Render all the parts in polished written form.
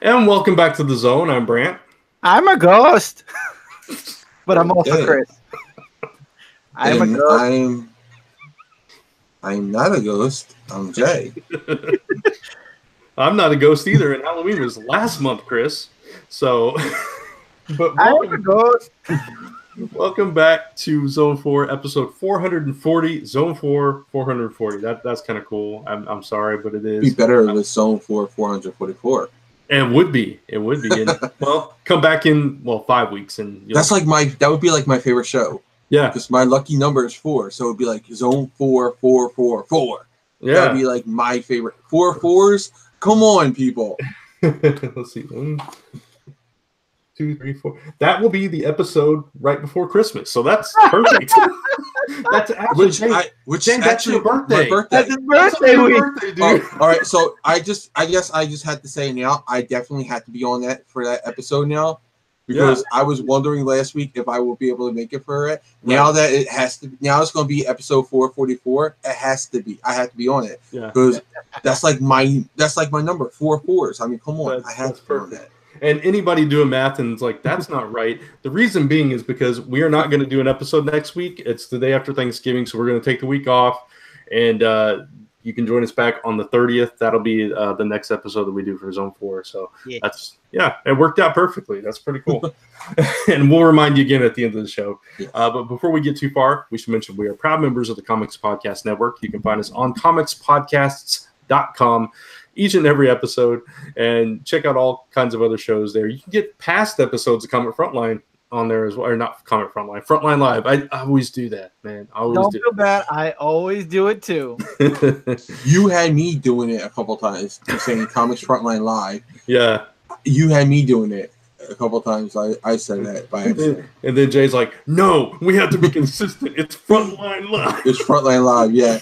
And welcome back to the Zone. I'm Brant. I'm a ghost, but I'm also Chris. I'm a ghost. I'm not a ghost. I'm Jay. I'm not a ghost either, and Halloween was last month, Chris. So, but I'm a ghost. Welcome back to Zone 4, episode 440. Zone 4, 440. That's kind of cool. I'm sorry, but it is. It'd be better with Zone 4, 444. It would be. And, well, come back in 5 weeks, and that would be like my favorite show. Yeah, because my lucky number is 4, so it'd be like Zone 4, 4, 4, 4. Yeah, that'd be like my favorite. 4 4s. Come on, people. Let's see. 1, 2, 3, 4. That will be the episode right before Christmas. So that's perfect. That's actually that's your birthday. My birthday. That's his birthday week. Dude. All right. So I guess I just had to say now. I definitely had to be on that for that episode now, because I was wondering last week if I will be able to make it for it. Now that it has to. Now it's going to be episode 444. It has to be. I have to be on it because that's like my number 4 4s. I mean, come on. I have to be on that. And anybody doing math and it's like, that's not right. The reason being is because we are not going to do an episode next week. It's the day after Thanksgiving, so we're going to take the week off. And you can join us back on the 30th. That'll be the next episode that we do for Zone 4. So it worked out perfectly. That's pretty cool. And we'll remind you again at the end of the show. But before we get too far, we should mention we are proud members of the Comics Podcast Network. You can find us on comicspodcasts.com. each and every episode, and check out all kinds of other shows there. You can get past episodes of Comic Frontline on there as well, or not Comic Frontline, Frontline Live. I always do that, man. Don't feel bad. I always do it too. You had me doing it a couple times, saying Comics Frontline Live. Yeah. You had me doing it a couple times. I said that by accident. And then Jay's like, no, we have to be consistent. It's Frontline Live. It's Frontline Live, yeah.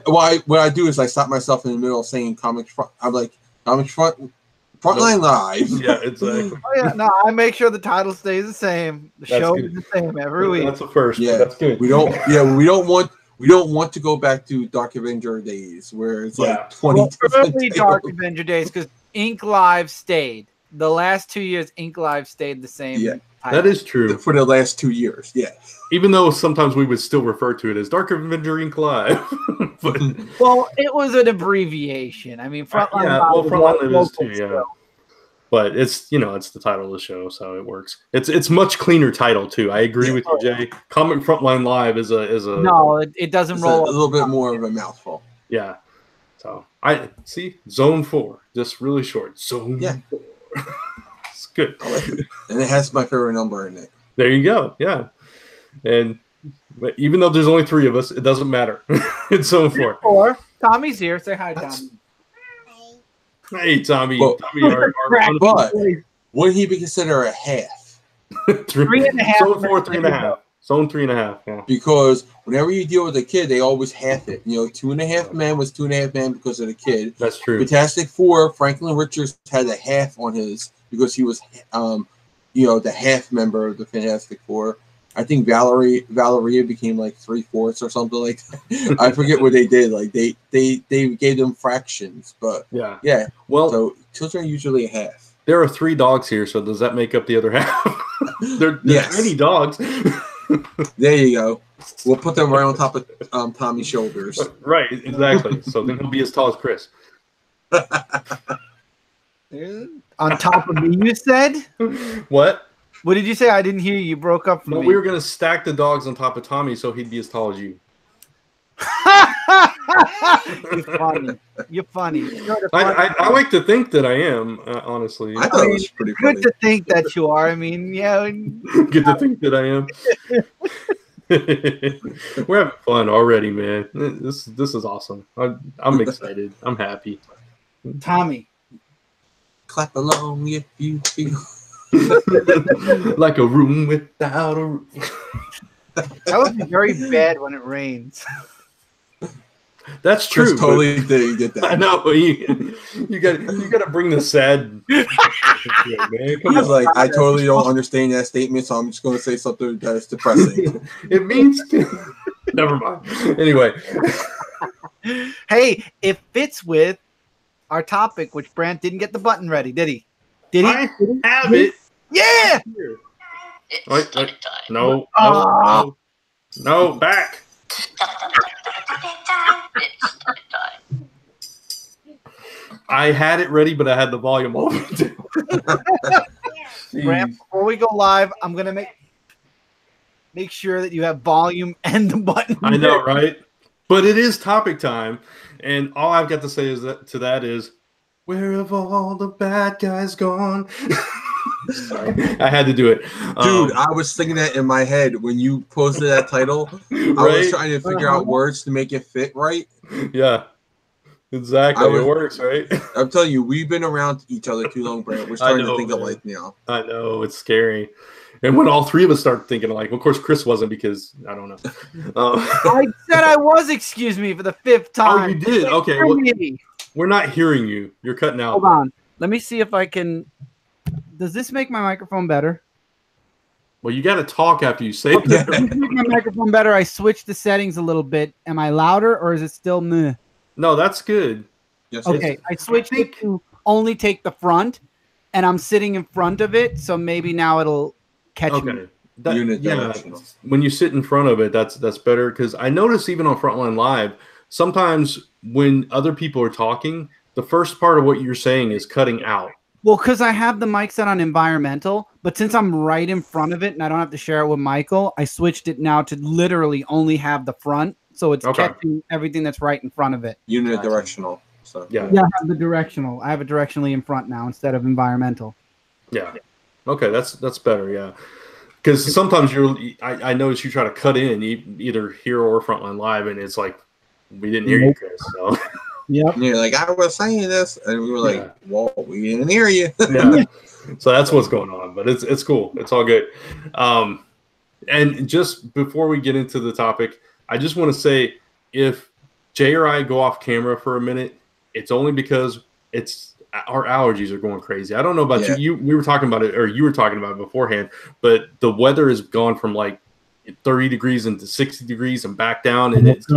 What I do is I stop myself in the middle of saying Comics Front. I'm like, Frontline Live. Yeah, exactly. Oh yeah, no, I make sure the title stays the same. The show is the same every week. That's the first. Yeah, that's good. We don't want to go back to Dark Avenger days where it's like 20 early Dark Avenger days, because Ink Live stayed. The last 2 years, Ink Live stayed the same. Yeah, that is true. For the last 2 years, yeah. Even though sometimes we would still refer to it as Dark Avenger Ink Live. Well, it was an abbreviation. I mean, Frontline Frontline Live is too, yeah. But it's it's the title of the show, so it works. It's much cleaner title too. I agree with you, Jay. Comic Frontline Live is a no, it doesn't roll a little bit more of a mouthful. Yeah. So I see Zone 4, just really short. Zone 4. It's good. And it has my favorite number in it. There you go. Yeah. And even though there's only 3 of us, it doesn't matter. It's Zone 4. Tommy's here. Say hi, Tommy. Hey, Tommy. Well, Tommy, but would he be considered a half? 3.5. Zone 4, 3.5. Zone 3.5. Yeah. Because whenever you deal with a kid, they always half it. 2.5 Men was 2.5 Men because of the kid. That's true. Fantastic Four, Franklin Richards had a half on his because he was, the half member of the Fantastic Four. I think Valeria became like 3/4 or something like that. I forget what they did. Like they gave them fractions, but yeah. Well, so children are usually a half. There are 3 dogs here, so does that make up the other half? There's many dogs. There you go. We'll put them right on top of Tommy's shoulders. Right, exactly. So then he'll be as tall as Chris. On top of me, you said? What? What did you say? I didn't hear you. You broke up from me. We were going to stack the dogs on top of Tommy so he'd be as tall as you. You're funny. I like to think that I am, honestly. I thought it was pretty funny. Good to think that you are. I mean, yeah. Good to think that I am. We're having fun already, man. This is awesome. I'm excited. I'm happy. Tommy. Clap along if you feel like a room without a roof. That would be very bad when it rains. That's true. Chris totally did that. I know. You got to bring the sad. Man. He's like, I totally don't understand that statement, so I'm just going to say something that's depressing. It means. Never mind. Anyway. Hey, it fits with our topic, which Brant didn't get the button ready, did he? Did he? I have it. Yeah. Wait. No, back. I had it ready, but I had the volume over. Brant, before we go live, I'm gonna make sure that you have volume and the button. I know, right? But it is topic time, and all I've got to say is, where have all the bad guys gone? Sorry, I had to do it. Dude, I was thinking that in my head when you posted that title. Right? I was trying to figure out words to make it fit right. Yeah, exactly. It works, right? I'm telling you, we've been around each other too long, Brent. We're starting to think alike now. I know, it's scary. And when all three of us start thinking alike, of course, Chris wasn't because I don't know. I said I was, excuse me, for the 5th time. Oh, you did? Okay. Well, we're not hearing you. You're cutting out. Hold on. Let me see if I can. Does this make my microphone better? Well, you got to talk after you say that. To make my microphone better, I switched the settings a little bit. Am I louder or is it still meh? No, that's good. Yes, okay, I switched it to only take the front, and I'm sitting in front of it, so maybe now it'll catch me. When you sit in front of it, that's better, because I notice even on Frontline Live, sometimes when other people are talking, the first part of what you're saying is cutting out. Well, because I have the mic set on environmental, but since I'm right in front of it and I don't have to share it with Michael, I switched it now to literally only have the front, so it's catching everything that's right in front of it. Unidirectional. So yeah, I have the directional. I have it directionally in front now instead of environmental. Yeah. Okay, that's better. Yeah, because sometimes I notice you try to cut in either here or Frontline Live, and it's like we didn't hear you, Chris. So. Yep. And you're like, I was saying this, and we were like, well, we didn't hear you. Yeah. So that's what's going on, but it's cool. It's all good. And just before we get into the topic, I just want to say, if Jay or I go off camera for a minute, it's only because our allergies are going crazy. I don't know about you. We were talking about it, or you were talking about it beforehand, but the weather has gone from like 30 degrees into 60 degrees and back down, and it's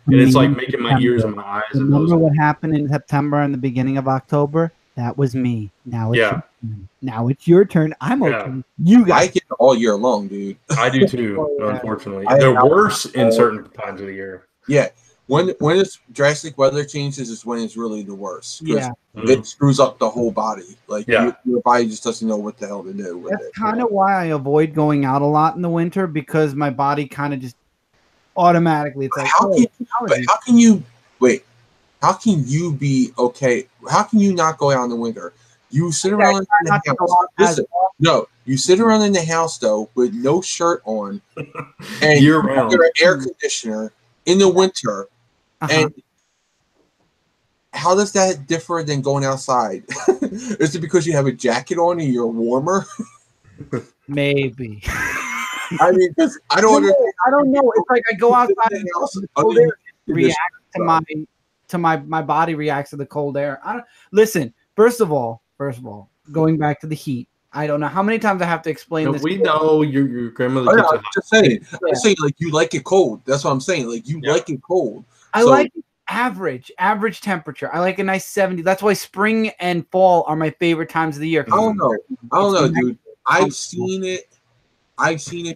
and it's like making my ears and my eyes. Remember what happened in September and the beginning of October? That was me. Now it's your turn. I'm okay. You guys. I get it all year long, dude. I do too. Unfortunately, they're worse in certain times of the year. Yeah. When it's drastic weather changes is when it's really the worst. Yeah. It screws up the whole body. Like your body just doesn't know what the hell to do with it. That's kind of why I avoid going out a lot in the winter, because my body kind of just automatically. It's like, how can you be okay? How can you not go out in the winter? You sit around in the house. You sit around in the house though with no shirt on, and you're an air conditioner in the winter. And how does that differ than going outside? Is it because you have a jacket on and you're warmer? Maybe. I mean, because I don't understand. I don't know. It's like I go outside and the cold air reacts to my body reacts to the cold air. Listen. First of all, going back to the heat. I don't know how many times I have to explain this. We know your grandmother. I'm just saying. I'm saying like you like it cold. That's what I'm saying. Like you like it cold. I like average temperature. I like a nice 70. That's why spring and fall are my favorite times of the year. I don't know, dude. I've seen it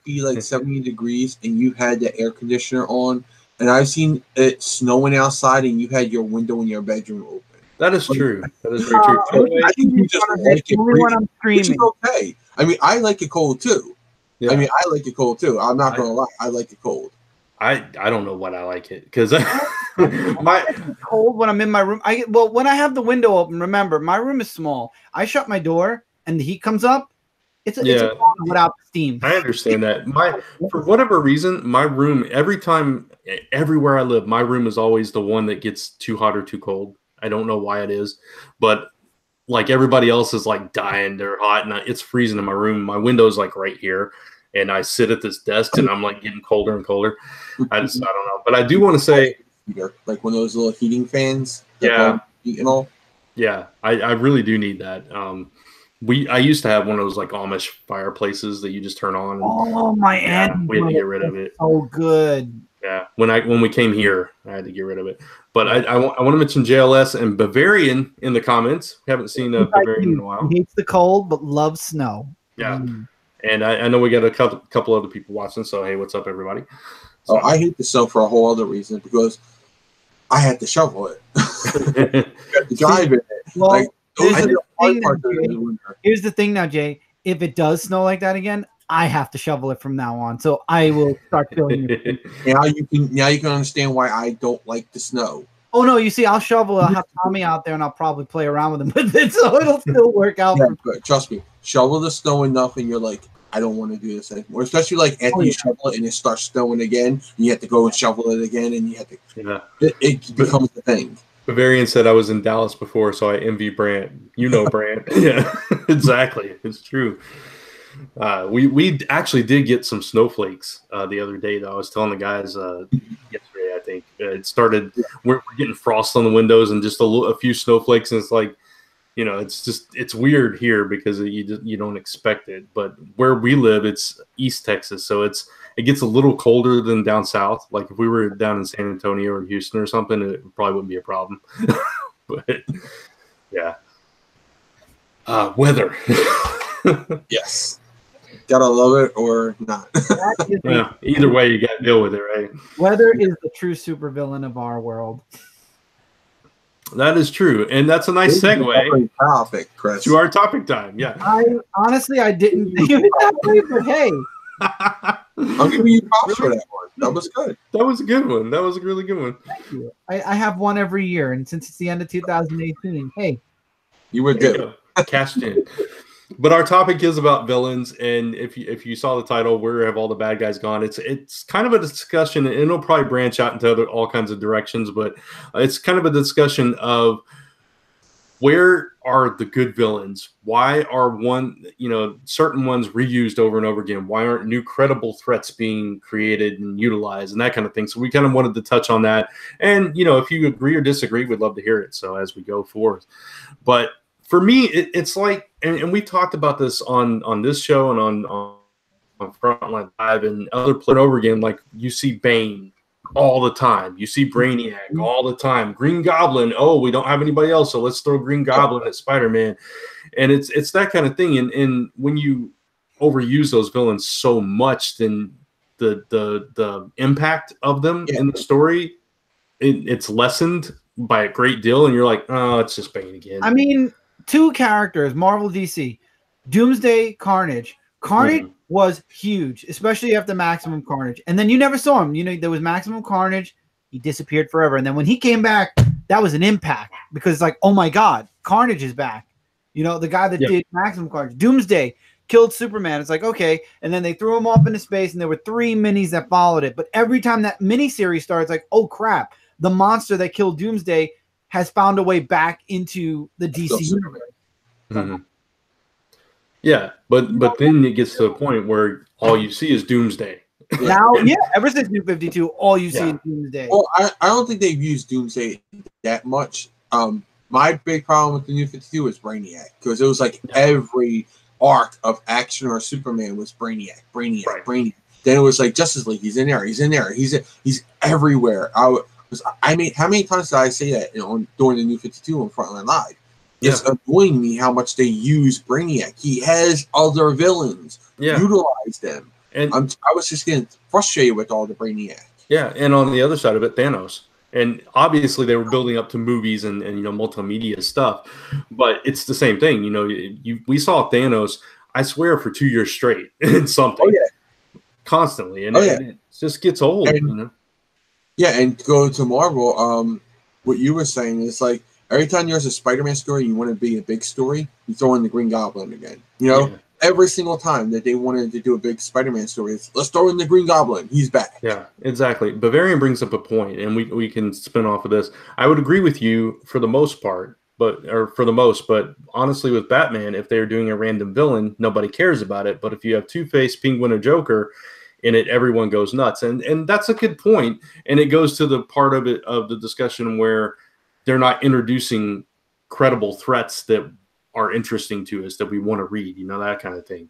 be like 70 degrees and you had the air conditioner on, and I've seen it snowing outside and you had your window in your bedroom open. That is true. That is very true. I think you just like it, which is okay. I mean, I like it cold too. Yeah. I mean, I like it cold too. I'm not gonna lie. I like it cold. I don't know what I like it, because cold when I'm in my room. When I have the window open. Remember, my room is small. I shut my door and the heat comes up. It's a without steam. I understand that. For whatever reason, my room, everywhere I live, my room is always the one that gets too hot or too cold. I don't know why it is, but like everybody else is like dying, they're hot, and it's freezing in my room. My window's like right here, and I sit at this desk and I'm like getting colder and colder. I don't know, but I do want to say, like one of those little heating fans. Yeah. And all. Yeah, I really do need that. I used to have one of those like Amish fireplaces that you just turn on. Oh, my aunt. We had to get rid of it. Oh, good. Yeah, when we came here, I had to get rid of it. But I want to mention JLS and Bavarian in the comments. We haven't seen Bavarian in a while. He hates the cold but loves snow. Yeah, and I know we got a couple other people watching. So hey, what's up, everybody? So, I hate the snow for a whole other reason because I had to shovel it. I had to drive in it. Well, Like, here's the thing now, Jay. If it does snow like that again, I have to shovel it from now on. So I will start filling it. Now you can understand why I don't like the snow. Oh no, you see, I'll shovel. I'll have Tommy out there, and I'll probably play around with him with it, so it'll still work out. Yeah, but trust me, shovel the snow enough, and you're like, I don't want to do this anymore. Especially like after you shovel it and it starts snowing again, you have to go and shovel it again, and you have to. Yeah, it becomes the thing. Bavarian said I was in Dallas before, so I envy Brant. You know Brant. Yeah, exactly. It's true. We actually did get some snowflakes the other day, though. I was telling the guys yesterday, I think. It started, we're getting frost on the windows and just a few snowflakes, and it's like, you know, it's weird here because you don't expect it. But where we live, it's East Texas, so it gets a little colder than down south. Like if we were down in San Antonio or Houston or something, it probably wouldn't be a problem. But yeah, weather. Yes, gotta love it or not. Yeah, either way, you got to deal with it, right? Weather is the true supervillain of our world. That is true, and that's a nice segue topic, Chris. To our topic time. Yeah, I didn't think of it that way, but hey, I'm giving you props for that one. That was good. That was a good one. That was a really good one. Thank you. I have one every year, and since it's the end of 2018, hey, you were good. Cashed in. But our topic is about villains, and if you saw the title, "Where Have All the Bad Guys Gone?" It's kind of a discussion, and it'll probably branch out into all kinds of directions. But it's kind of a discussion of where are the good villains? Why are certain ones reused over and over again? Why aren't new credible threats being created and utilized, and that kind of thing? So we kind of wanted to touch on that, and if you agree or disagree, we'd love to hear it. So as we go forth, but for me, it's like, and we talked about this on this show and on Frontline Live and other places over again. Like you see Bane all the time, you see Brainiac all the time, Green Goblin. Oh, we don't have anybody else, so let's throw Green Goblin at Spider-Man, and it's that kind of thing. And when you overuse those villains so much, then the impact of them in the story it's lessened by a great deal, and you're like, oh, it's just Bane again. I mean, two characters, Marvel, DC, Doomsday, Carnage. Carnage was huge, especially after Maximum Carnage. And then you never saw him. There was Maximum Carnage. He disappeared forever. And then when he came back, that was an impact because it's like, oh my God, Carnage is back. The guy that did Maximum Carnage. Doomsday killed Superman. It's like, okay. And then they threw him off into space, and there were 3 minis that followed it. But every time that miniseries starts, like, oh crap, the monster that killed Doomsday has found a way back into the DC universe. Mm-hmm. Yeah, but then it gets to a point where all you see is Doomsday. Now, ever since New 52, all you see is Doomsday. Well, I don't think they've used Doomsday that much. My big problem with the New 52 is Brainiac, because it was like every arc of action or Superman was Brainiac. Then it was like Justice League. He's in there. He's everywhere. How many times did I say that during the New 52 on Frontline Live? It's annoying me how much they use Brainiac. He has other villains. Utilize them. And I was just getting frustrated with all the Brainiac. Yeah, and on the other side of it, Thanos. And obviously they were building up to movies and multimedia stuff. But it's the same thing. We saw Thanos, I swear, for 2 years straight in something. Oh, yeah. Constantly. And it just gets old. Yeah, and go to Marvel, what you were saying is like every time there's a Spider-Man story, you want to be a big story, you throw in the Green Goblin again. Every single time that they wanted to do a big Spider-Man story, let's throw in the Green Goblin. He's back. Yeah, exactly. Bavarian brings up a point, and we can spin off of this. I would agree with you for the most part, but honestly with Batman, if they're doing a random villain, nobody cares about it. But if you have Two-Face, Penguin, or Joker in it, everyone goes nuts. And that's a good point. And it goes to the part of the discussion where they're not introducing credible threats that are interesting to us that we want to read, that kind of thing.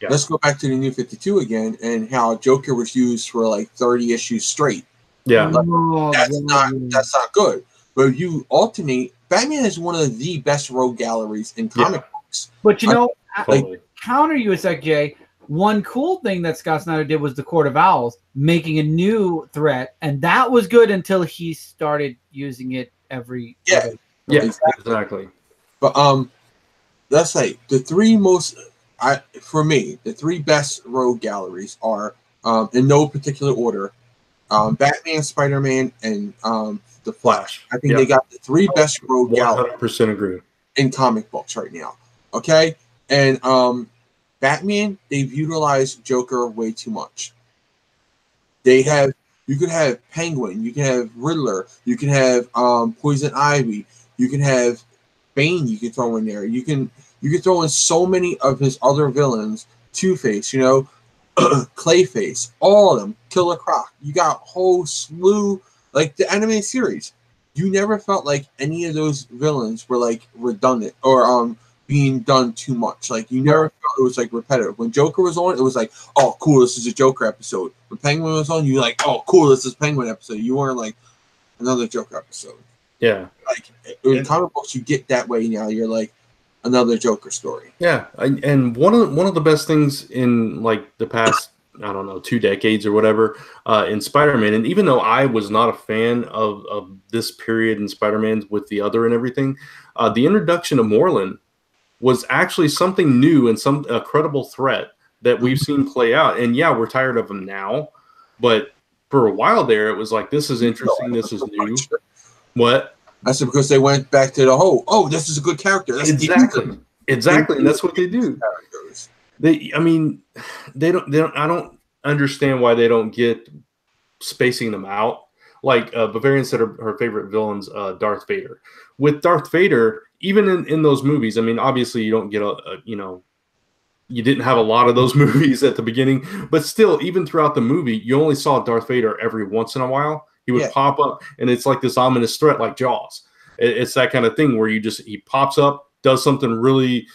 let's go back to the New 52 again and how Joker was used for like 30 issues straight. Yeah, that's not good. But if you alternate, Batman is one of the best rogue galleries in comic books. But you know, totally. Counter you a sec, Jay. One cool thing that Scott Snyder did was the Court of Owls, making a new threat, and that was good until he started using it every. Exactly. But let's say the three most, for me, the three best rogue galleries are, in no particular order, Batman, Spider-Man, and the Flash. I think they got the three best rogue galleries. 100% agree. In comic books right now. Okay, and Batman, they've utilized Joker way too much. You could have Penguin, you can have Riddler, you can have Poison Ivy, you can have Bane. You can throw in there. You can throw in so many of his other villains. Two-Face, Clayface, all of them. Killer Croc. You got a whole slew, like the anime series. You never felt like any of those villains were like redundant or being done too much. Like you never felt it was like repetitive. When Joker was on, it was like, oh cool, this is a Joker episode. When Penguin was on, you were like, oh cool, this is Penguin episode. You weren't like another Joker episode. Yeah. Like in comic books, you get that way now. You're like another Joker story. Yeah, and one of the best things in like the past, I don't know, 2 decades or whatever, in Spider-Man, and even though I was not a fan of this period in Spider-Man with the other and everything, the introduction of Moreland was actually something new and a credible threat that we've seen play out. And yeah, we're tired of him now, but for a while there, it was like, this is interesting, this is new. What? I said because they went back to the whole, oh, this is a good character. That's exactly, and that's what they do. I don't understand why they don't get spacing them out. Like Bavarian said, her favorite villain's Darth Vader. With Darth Vader, even in those movies, I mean, obviously you don't get you didn't have a lot of those movies at the beginning, but still, even throughout the movie, you only saw Darth Vader every once in a while. He would pop up, and it's like this ominous threat, like Jaws. It's that kind of thing where he pops up, does something really,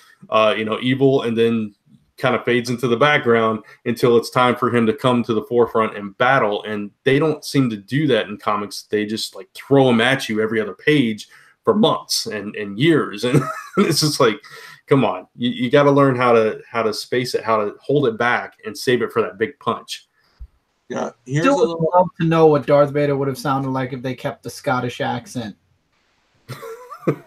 evil, and then kind of fades into the background until it's time for him to come to the forefront and battle. And they don't seem to do that in comics. They just like throw him at you every other page for months and years, and it's just like, come on, you got to learn how to space it, how to hold it back, and save it for that big punch. Yeah, still would love to know what Darth Vader would have sounded like if they kept the Scottish accent. The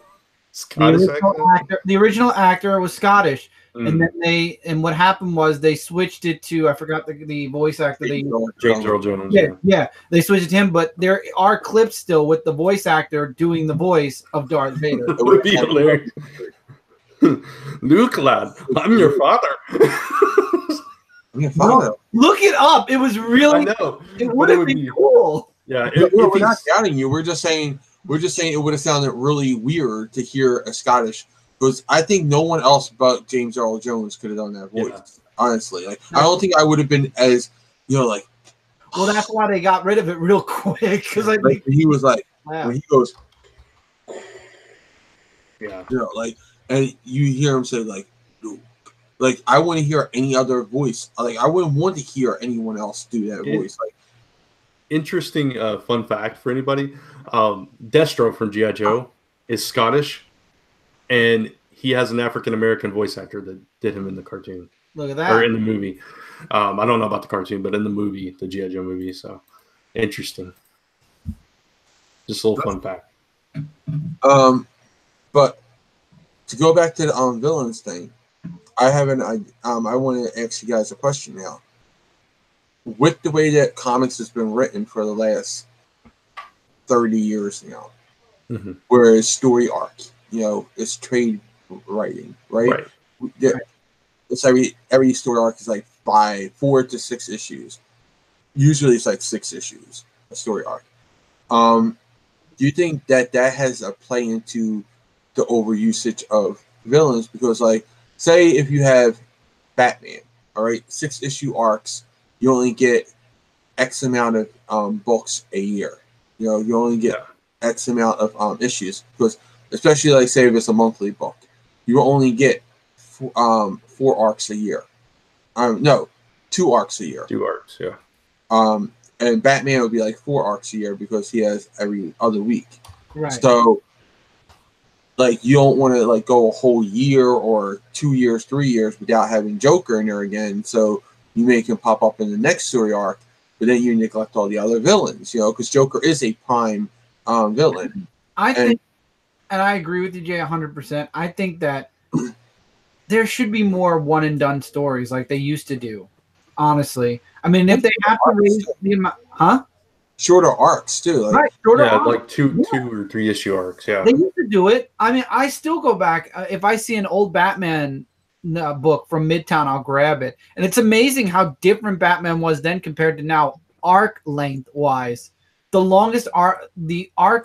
original actor was Scottish, and then what happened was they switched it to, I forgot the voice actor. James Earl Jones. Yeah, they switched it to him, but there are clips still with the voice actor doing the voice of Darth Vader. It would be hilarious. Luke, lad, I'm your father. No, look it up. It was really. I know. It would have been cool. Yeah, we're not doubting you. We're just saying it would have sounded really weird to hear a Scottish, because I think no one else but James Earl Jones could have done that voice. Yeah. Honestly, like I don't think I would have been as like. Well, that's why they got rid of it real quick, because like he was like when he goes. Yeah. And you hear him say like I want to hear any other voice. Like I wouldn't want to hear anyone else do that voice. Like, interesting fun fact for anybody: Destro from G.I. Joe is Scottish, and he has an African American voice actor that did him in the cartoon. Look at that, or in the movie. I don't know about the cartoon, but in the movie, the G.I. Joe movie. So interesting. Just a little fun fact. But to go back to the villains thing. I want to ask you guys a question now. With the way that comics has been written for the last 30 years now, whereas story arc, it's trade writing, right? It's every story arc is like 4 to 6 issues. Usually it's like 6 issues, a story arc. Do you think that has a play into the overusage of villains? Because like, say if you have Batman, all right, 6-issue arcs, you only get X amount of books a year. You only get X amount of issues, because especially like say if it's a monthly book, you only get 4 arcs a year. No, 2 arcs a year. 2 arcs, yeah. And Batman would be like 4 arcs a year because he has every other week. Right. So, like, you don't want to like go a whole year or 2 years, 3 years without having Joker in there again. So you make him pop up in the next story arc, but then you neglect all the other villains, you know, because Joker is a prime villain. I think, and I agree with you, Jay, 100%. I think that there should be more one and done stories like they used to do. Honestly, I mean, if they have to raise the amount, shorter arcs too, like, right? Shorter arcs. Like 2 or 3 issue arcs. Yeah, they used to do it. I mean, I still go back if I see an old Batman book from Midtown, I'll grab it, and it's amazing how different Batman was then compared to now, arc length wise. The longest arc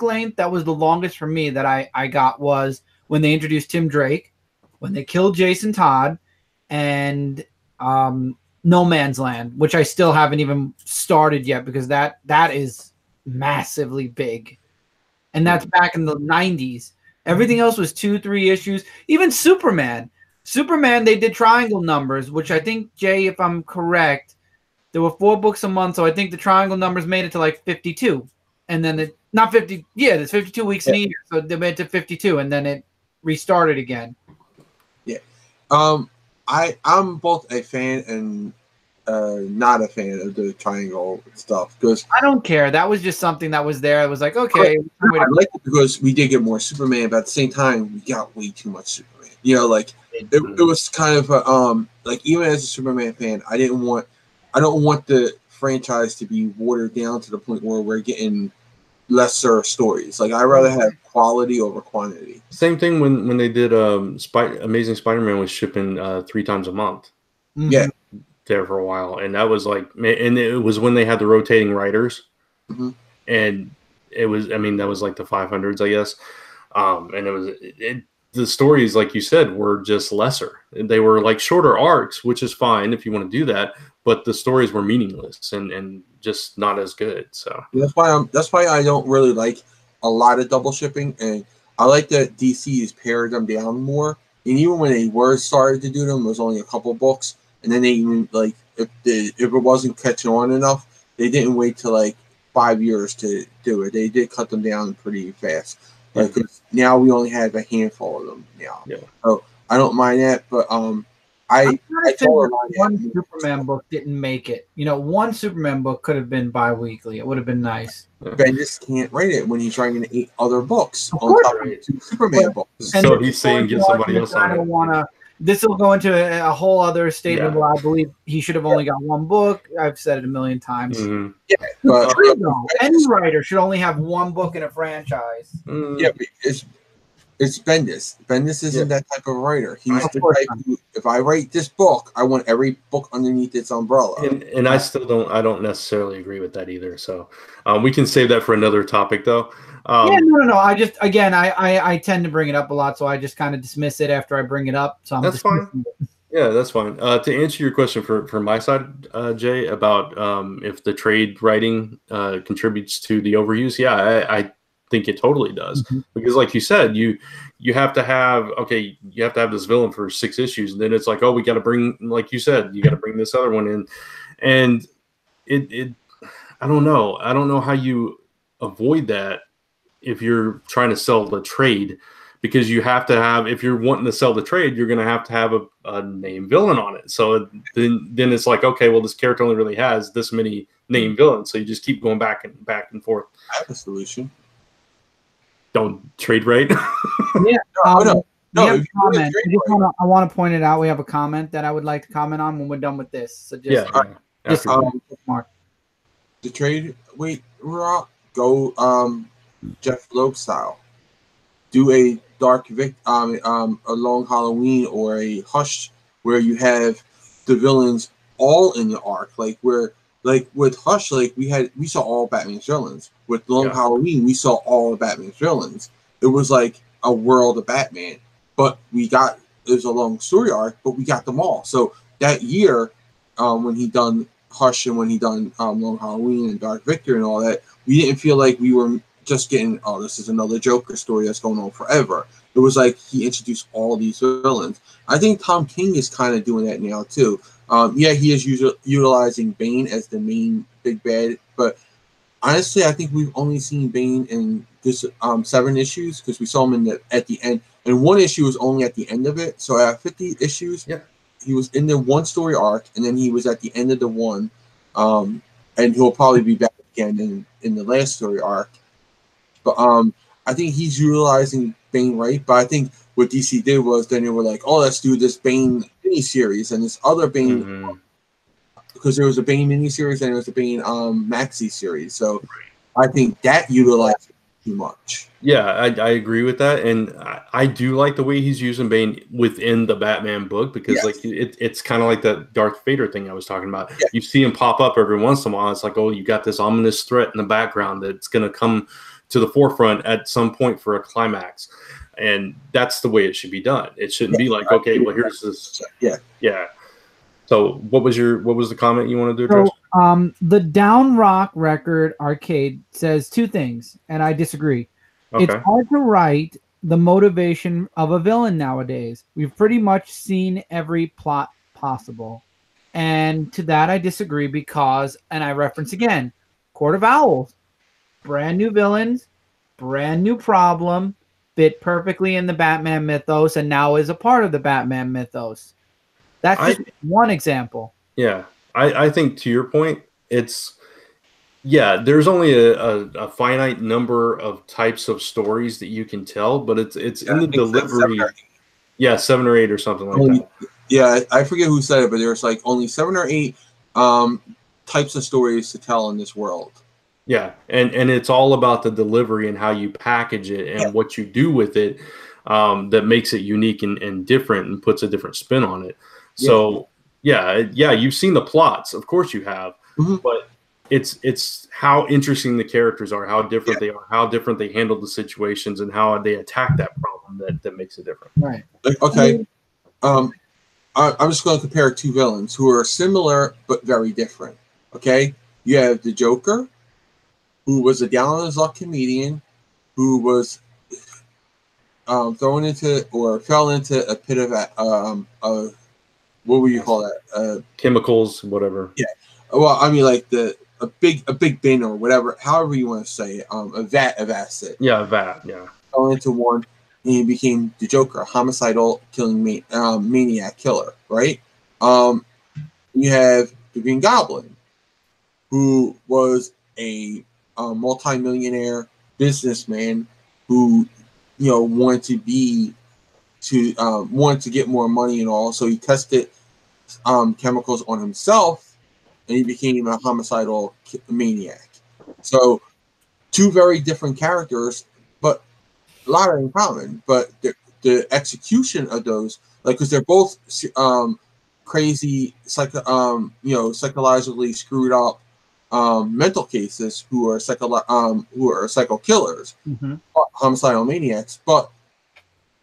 length that was the longest for me that I got was when they introduced Tim Drake, when they killed Jason Todd, and No Man's Land, which I still haven't even started yet because that is massively big. And that's back in the 90s. Everything else was 2-3 issues. Even Superman, they did triangle numbers, which I think, Jay, if I'm correct, there were 4 books a month. So I think the triangle numbers made it to like 52. And then not 50. Yeah, there's 52 weeks in a year. So they made it to 52 and then it restarted again. Yeah. I'm both a fan and not a fan of the triangle stuff because I don't care. That was just something that was there. I was like, okay. I like it because we did get more Superman, but at the same time, we got way too much Superman. You know, like it was kind of like even as a Superman fan, I don't want the franchise to be watered down to the point where we're getting lesser stories. Like I'd rather have quality over quantity. Same thing when they did Amazing Spider-Man was shipping 3 times a month. Mm-hmm. Yeah, there for a while, and that was like, and it was when they had the rotating writers, and it was, I mean, that was like the 500s, I guess, and it was the stories, like you said, were just lesser. They were like shorter arcs, which is fine if you want to do that, but the stories were meaningless and just not as good. So that's why I don't really like a lot of double shipping, and I like that DC has pared them down more. And even when they were started to do them, it was only a couple books, and then they even like if it wasn't catching on enough, they didn't wait till like 5 years to do it. They did cut them down pretty fast. Like now we only have a handful of them now. Yeah. So I don't mind that, but I told one Superman book didn't make it. You know, one Superman book could have been bi-weekly. It would have been nice. Bendis can't write it when he's writing 8 other books on top of 2 Superman books. So he's saying get somebody else on it. This will go into a whole other statement where I believe he should have only got 1 book. I've said it a million times. Mm-hmm. Yeah, but any writer should only have 1 book in a franchise. Yeah, but it's Bendis. Bendis isn't that type of writer. He's the type who, if I write this book, I want every book underneath its umbrella. And I still don't necessarily agree with that either. So we can save that for another topic, though. No. I just, again, I tend to bring it up a lot, so I just kind of dismiss it after I bring it up. So that's fine. Yeah, that's fine. To answer your question from my side, Jay, about if the trade writing contributes to the overuse, I think it totally does, because like you said, you have to have this villain for 6 issues, and then it's like, oh, we got to bring, like you said, you got to bring this other one in, and it I don't know how you avoid that if you're trying to sell the trade, because you have to have, if you're wanting to sell the trade, you're going to have a name villain on it. So then it's like, okay, well, this character only really has this many name villains, so you just keep going back and forth. I have a solution. Don't trade rate. Yeah. No. I want to point it out. We have a comment that I would like to comment on when we're done with this. So just Mark. The trade route, go Jeff Loeb style. Do a a Long Halloween or a Hush where you have the villains all in the arc, like where. Like with Hush, like we saw all Batman's villains. With Long Halloween, we saw all of Batman's villains. It was like a world of Batman. But it was a long story arc, but we got them all. So that year, when he done Hush and when he done Long Halloween and Dark Victor and all that, we didn't feel like we were just getting, oh, this is another Joker story that's going on forever. It was like he introduced all these villains. I think Tom King is kind of doing that now too. Yeah, he is utilizing Bane as the main big bad, but honestly, I think we've only seen Bane in this 7 issues because we saw him at the end, and 1 issue was only at the end of it. So at 50 issues, he was in the 1 story arc, and then he was at the end of the one, and he'll probably be back again in the last story arc. But I think he's utilizing Bane right. But I think what DC did was then they were like, oh, let's do this Bane miniseries and this other Bane, because there was a Bane miniseries and there was a Bane maxi series. So I think that utilized too much. Yeah, I agree with that, and I do like the way he's using Bane within the Batman book because like it's kind of like that Darth Vader thing I was talking about. Yeah. You see him pop up every once in a while. It's like, oh, you got this ominous threat in the background that's going to come to the forefront at some point for a climax, and that's the way it should be done. It shouldn't be like, okay, well, here's this. Yeah. So what was the comment you wanted to address? So, the Down Rock Record Arcade says 2 things, and I disagree. Okay. It's hard to write the motivation of a villain nowadays. We've pretty much seen every plot possible. And to that I disagree because, and I reference again, Court of Owls. Brand new villains, brand new problem, fit perfectly in the Batman mythos, and now is a part of the Batman mythos. That's just one example. Yeah. I think to your point, there's only a finite number of types of stories that you can tell, but it's in the delivery. 7 or 8 or something like that. Yeah, I forget who said it, but there's like only 7 or 8 types of stories to tell in this world. Yeah, and it's all about the delivery and how you package it and what you do with it that makes it unique and different and puts a different spin on it. So you've seen the plots, of course you have, but it's how interesting the characters are, how different they are, how different they handle the situations, and how they attack that problem that makes it different. Right. Okay. I'm just going to compare 2 villains who are similar but very different. Okay, you have the Joker, who was a down on his luck comedian, who was thrown into or fell into a pit of what would you call that? Chemicals, whatever. Yeah. Well, I mean, like a big bin or whatever, however you want to say it, a vat of acid. Yeah, a vat. Yeah. Fell into one, and he became the Joker, a homicidal killing maniac killer. Right. You have the Green Goblin, who was a multi-millionaire businessman who, wanted to get more money and all. So he tested chemicals on himself, and he became a homicidal maniac. So 2 very different characters, but a lot in common. But the execution of those, like, because they're both crazy, psychologically screwed up mental cases who are psycho killers, homicidal maniacs, but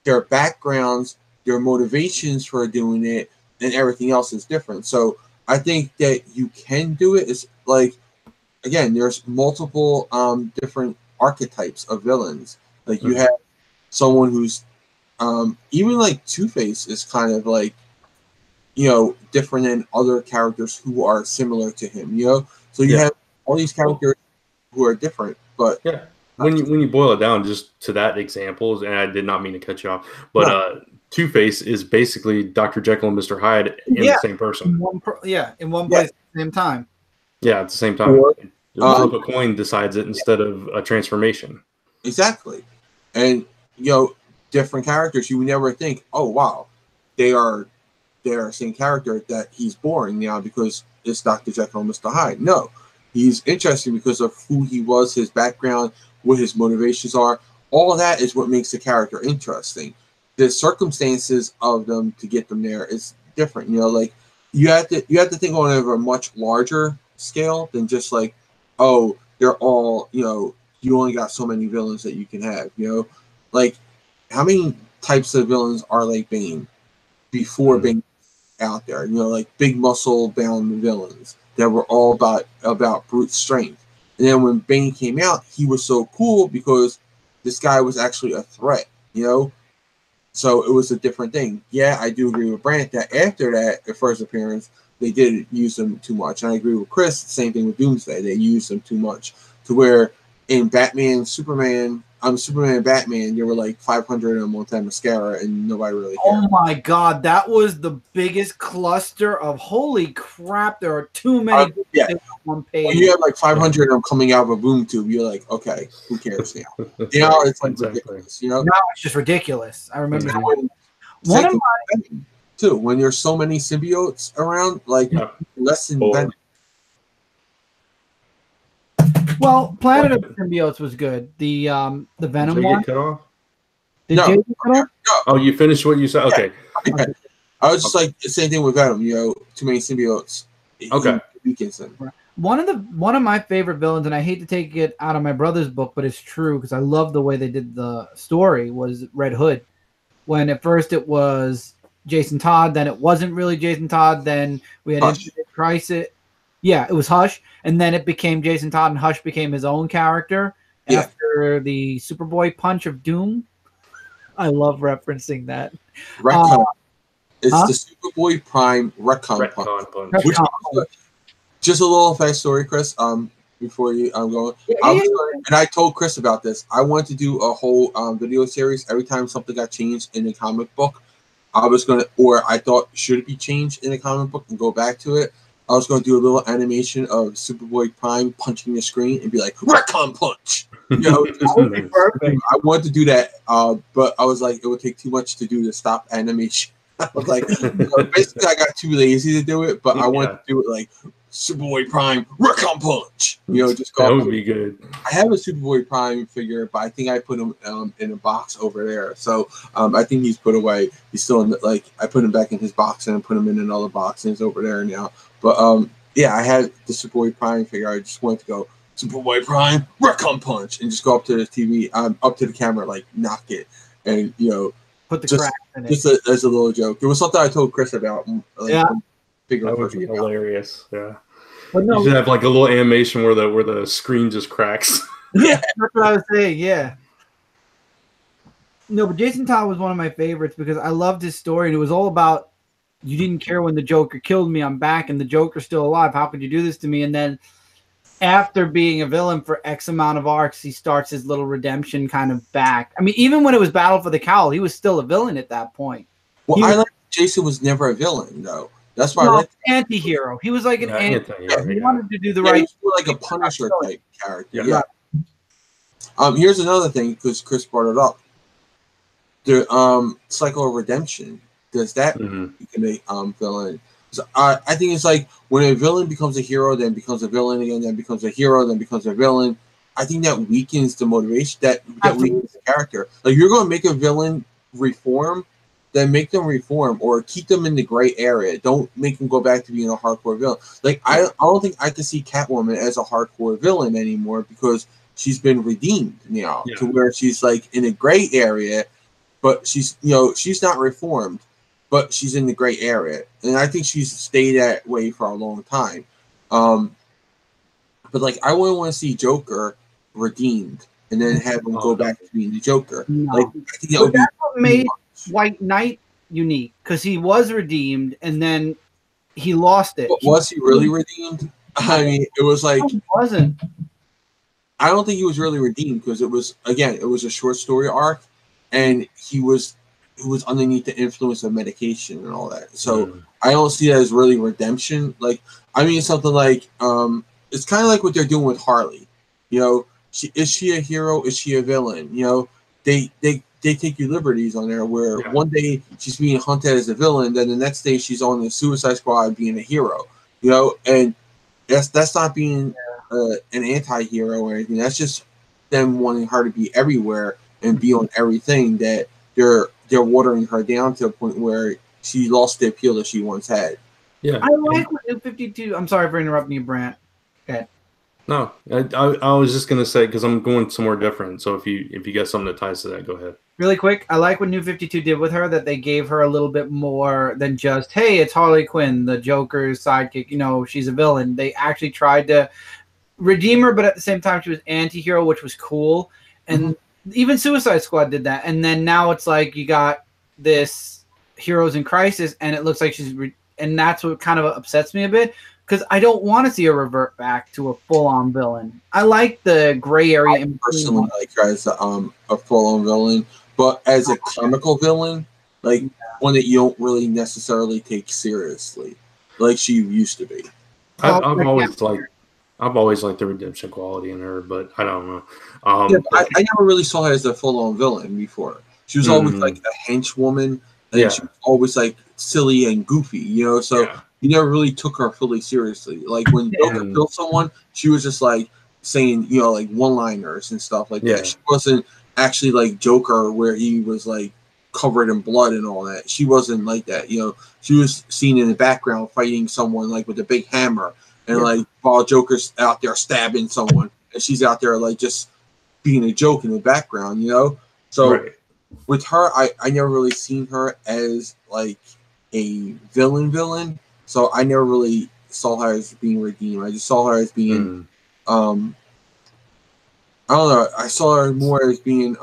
their backgrounds, their motivations for doing it, and everything else is different. So I think that you can do it. It's like, again, there's multiple different archetypes of villains. Like you have someone who's even like Two-Face is kind of like, different than other characters who are similar to him, So you have all these characters who are different, but when you boil it down just to that example, and I did not mean to cut you off, but Two-Face is basically Dr. Jekyll and Mr. Hyde in the same person. In one place at the same time. Yeah, at the same time. Flip a coin decides it instead of a transformation. Exactly. And, different characters, you would never think, oh, wow, they are the same character, that he's boring now because it's Dr. Jekyll and Mr. Hyde. No, he's interesting because of who he was, his background, what his motivations are. All of that is what makes the character interesting. The circumstances of them to get them there is different. Like you have to think on a much larger scale than just like, oh, they're all, you only got so many villains that you can have. Like how many types of villains are like Bane before Bane out there? Like big muscle bound villains that were all about brute strength. And then when Bane came out, he was so cool because this guy was actually a threat. So it was a different thing. Yeah, I do agree with Brant that after that, the first appearance, they did use them too much. And I agree with Chris. Same thing with Doomsday. They used them too much to where in Superman and Batman, there were like 500 of them on that mascara, and nobody really cared. Oh my god, that was the biggest cluster of holy crap! There are too many yeah. on one page. When you have like 500 of them coming out of a boom tube, you're like, okay, who cares now? It's like ridiculous. Now it's just ridiculous. I remember one of my too. When there's so many symbiotes around, like less than Venom. Well, Planet of Symbiotes was good. The Venom one. Cut off? Did Jay get cut off? No. Oh, you finished what you said? Okay. Yeah. I was just like the same thing with Venom. Too many symbiotes. Okay. Weakens them. One of my favorite villains, and I hate to take it out of my brother's book, but it's true because I love the way they did the story, was Red Hood. When at first it was Jason Todd, then it wasn't really Jason Todd, then we had Infinite Crisis. Yeah, it was Hush, and then it became Jason Todd, and Hush became his own character after the Superboy punch of Doom. I love referencing that. Retcon. It's the Superboy Prime Retcon punch. Just a little fast story, Chris. Before I'm going, and I told Chris about this. I wanted to do a whole video series. Every time something got changed in the comic book, I was gonna, or I thought should it be changed in the comic book, and go back to it. I was going to do a little animation of Superboy Prime punching the screen and be like, Retcon punch! That would be perfect. I wanted to do that, but I was like, it would take too much to do the stop animation. I was like, basically, I got too lazy to do it, but I wanted to do it like Superboy Prime Retcon punch. Just go. That would be good. I have a Superboy Prime figure, but I think I put him in a box over there. So I think he's put away. He's still in I put him back in his box and I put him in another box, and he's over there now. But I had the Superboy Prime figure. I just wanted to go Superboy Prime Retcon punch and just go up to the TV, up to the camera, like knock it, and put the cracks in it. Just as a little joke. It was something I told Chris about. That would be hilarious. Yeah. But no, you should have like a little animation where the screen just cracks. Yeah, that's what I was saying. Yeah. No, but Jason Todd was one of my favorites because I loved his story, and it was all about you didn't care when the Joker killed me. I'm back, and the Joker's still alive. How could you do this to me? And then after being a villain for X amount of arcs, he starts his little redemption kind of back. I mean, even when it was Battle for the Cowl, he was still a villain at that point. Well, I like Jason was never a villain, though. That's why I like anti-hero. He was like an anti-hero. He wanted to do the right. He was like a Punisher type character. Yeah. Here's another thing, because Chris brought it up. The cycle of redemption. Does that become a villain? So, I think it's like when a villain becomes a hero, then becomes a villain again, then becomes a hero, then becomes a villain. I think that weakens the motivation. That weakens the character. Like, you're going to make a villain reform, then make them reform or keep them in the gray area. Don't make them go back to being a hardcore villain. Like, I don't think I can see Catwoman as a hardcore villain anymore because she's been redeemed now to where she's like in a gray area, but she's she's not reformed, but she's in the gray area, and I think she's stayed that way for a long time. But like, I wouldn't want to see Joker redeemed and then have him go back to being the Joker. No. Like, I think that would that's what made White Knight unique, because he was redeemed and then he lost it. But was he really redeemed? I mean, it was like, he wasn't. I don't think he was really redeemed because it was a short story arc, and he was underneath the influence of medication and all that. So I don't see that as really redemption. Like, I mean, something like it's kind of like what they're doing with Harley. Is she a hero? Is she a villain? They take you liberties on there where one day she's being hunted as a villain, then the next day she's on the Suicide Squad being a hero. And that's not being an anti-hero or anything. That's just them wanting her to be everywhere and be on everything, that they're watering her down to a point where she lost the appeal that she once had. Yeah, I like what New 52. I'm sorry for interrupting you, Brant. Okay. No, I was just gonna say, because I'm going somewhere different. So if you got something that ties to that, go ahead. Really quick, I like what New 52 did with her, that they gave her a little bit more than just, hey, it's Harley Quinn, the Joker's sidekick. She's a villain. They actually tried to redeem her, but at the same time, she was anti-hero, which was cool. And even Suicide Squad did that. And then now it's like you got this Heroes in Crisis, and it looks like she's and that's what kind of upsets me a bit. Because I don't want to see her revert back to a full-on villain. I like the gray area. I personally like her as a full-on villain, but as a comical villain, like one that you don't really necessarily take seriously, like she used to be. I've always liked the redemption quality in her, but I don't know. I never really saw her as a full-on villain before. She was always like a henchwoman, and she was always like silly and goofy, you know. So you never really took her fully seriously. Like when Joker killed someone, she was just like saying, you know, like one-liners and stuff like that. She wasn't actually like Joker, where he was like covered in blood and all that. She wasn't like that, you know. She was seen in the background fighting someone like with a big hammer, and like while Joker's out there stabbing someone, and she's out there like just being a joke in the background, you know. So with her, I never really seen her as like a villain. So I never really saw her as being redeemed. I just saw her as being, I don't know. I saw her more as being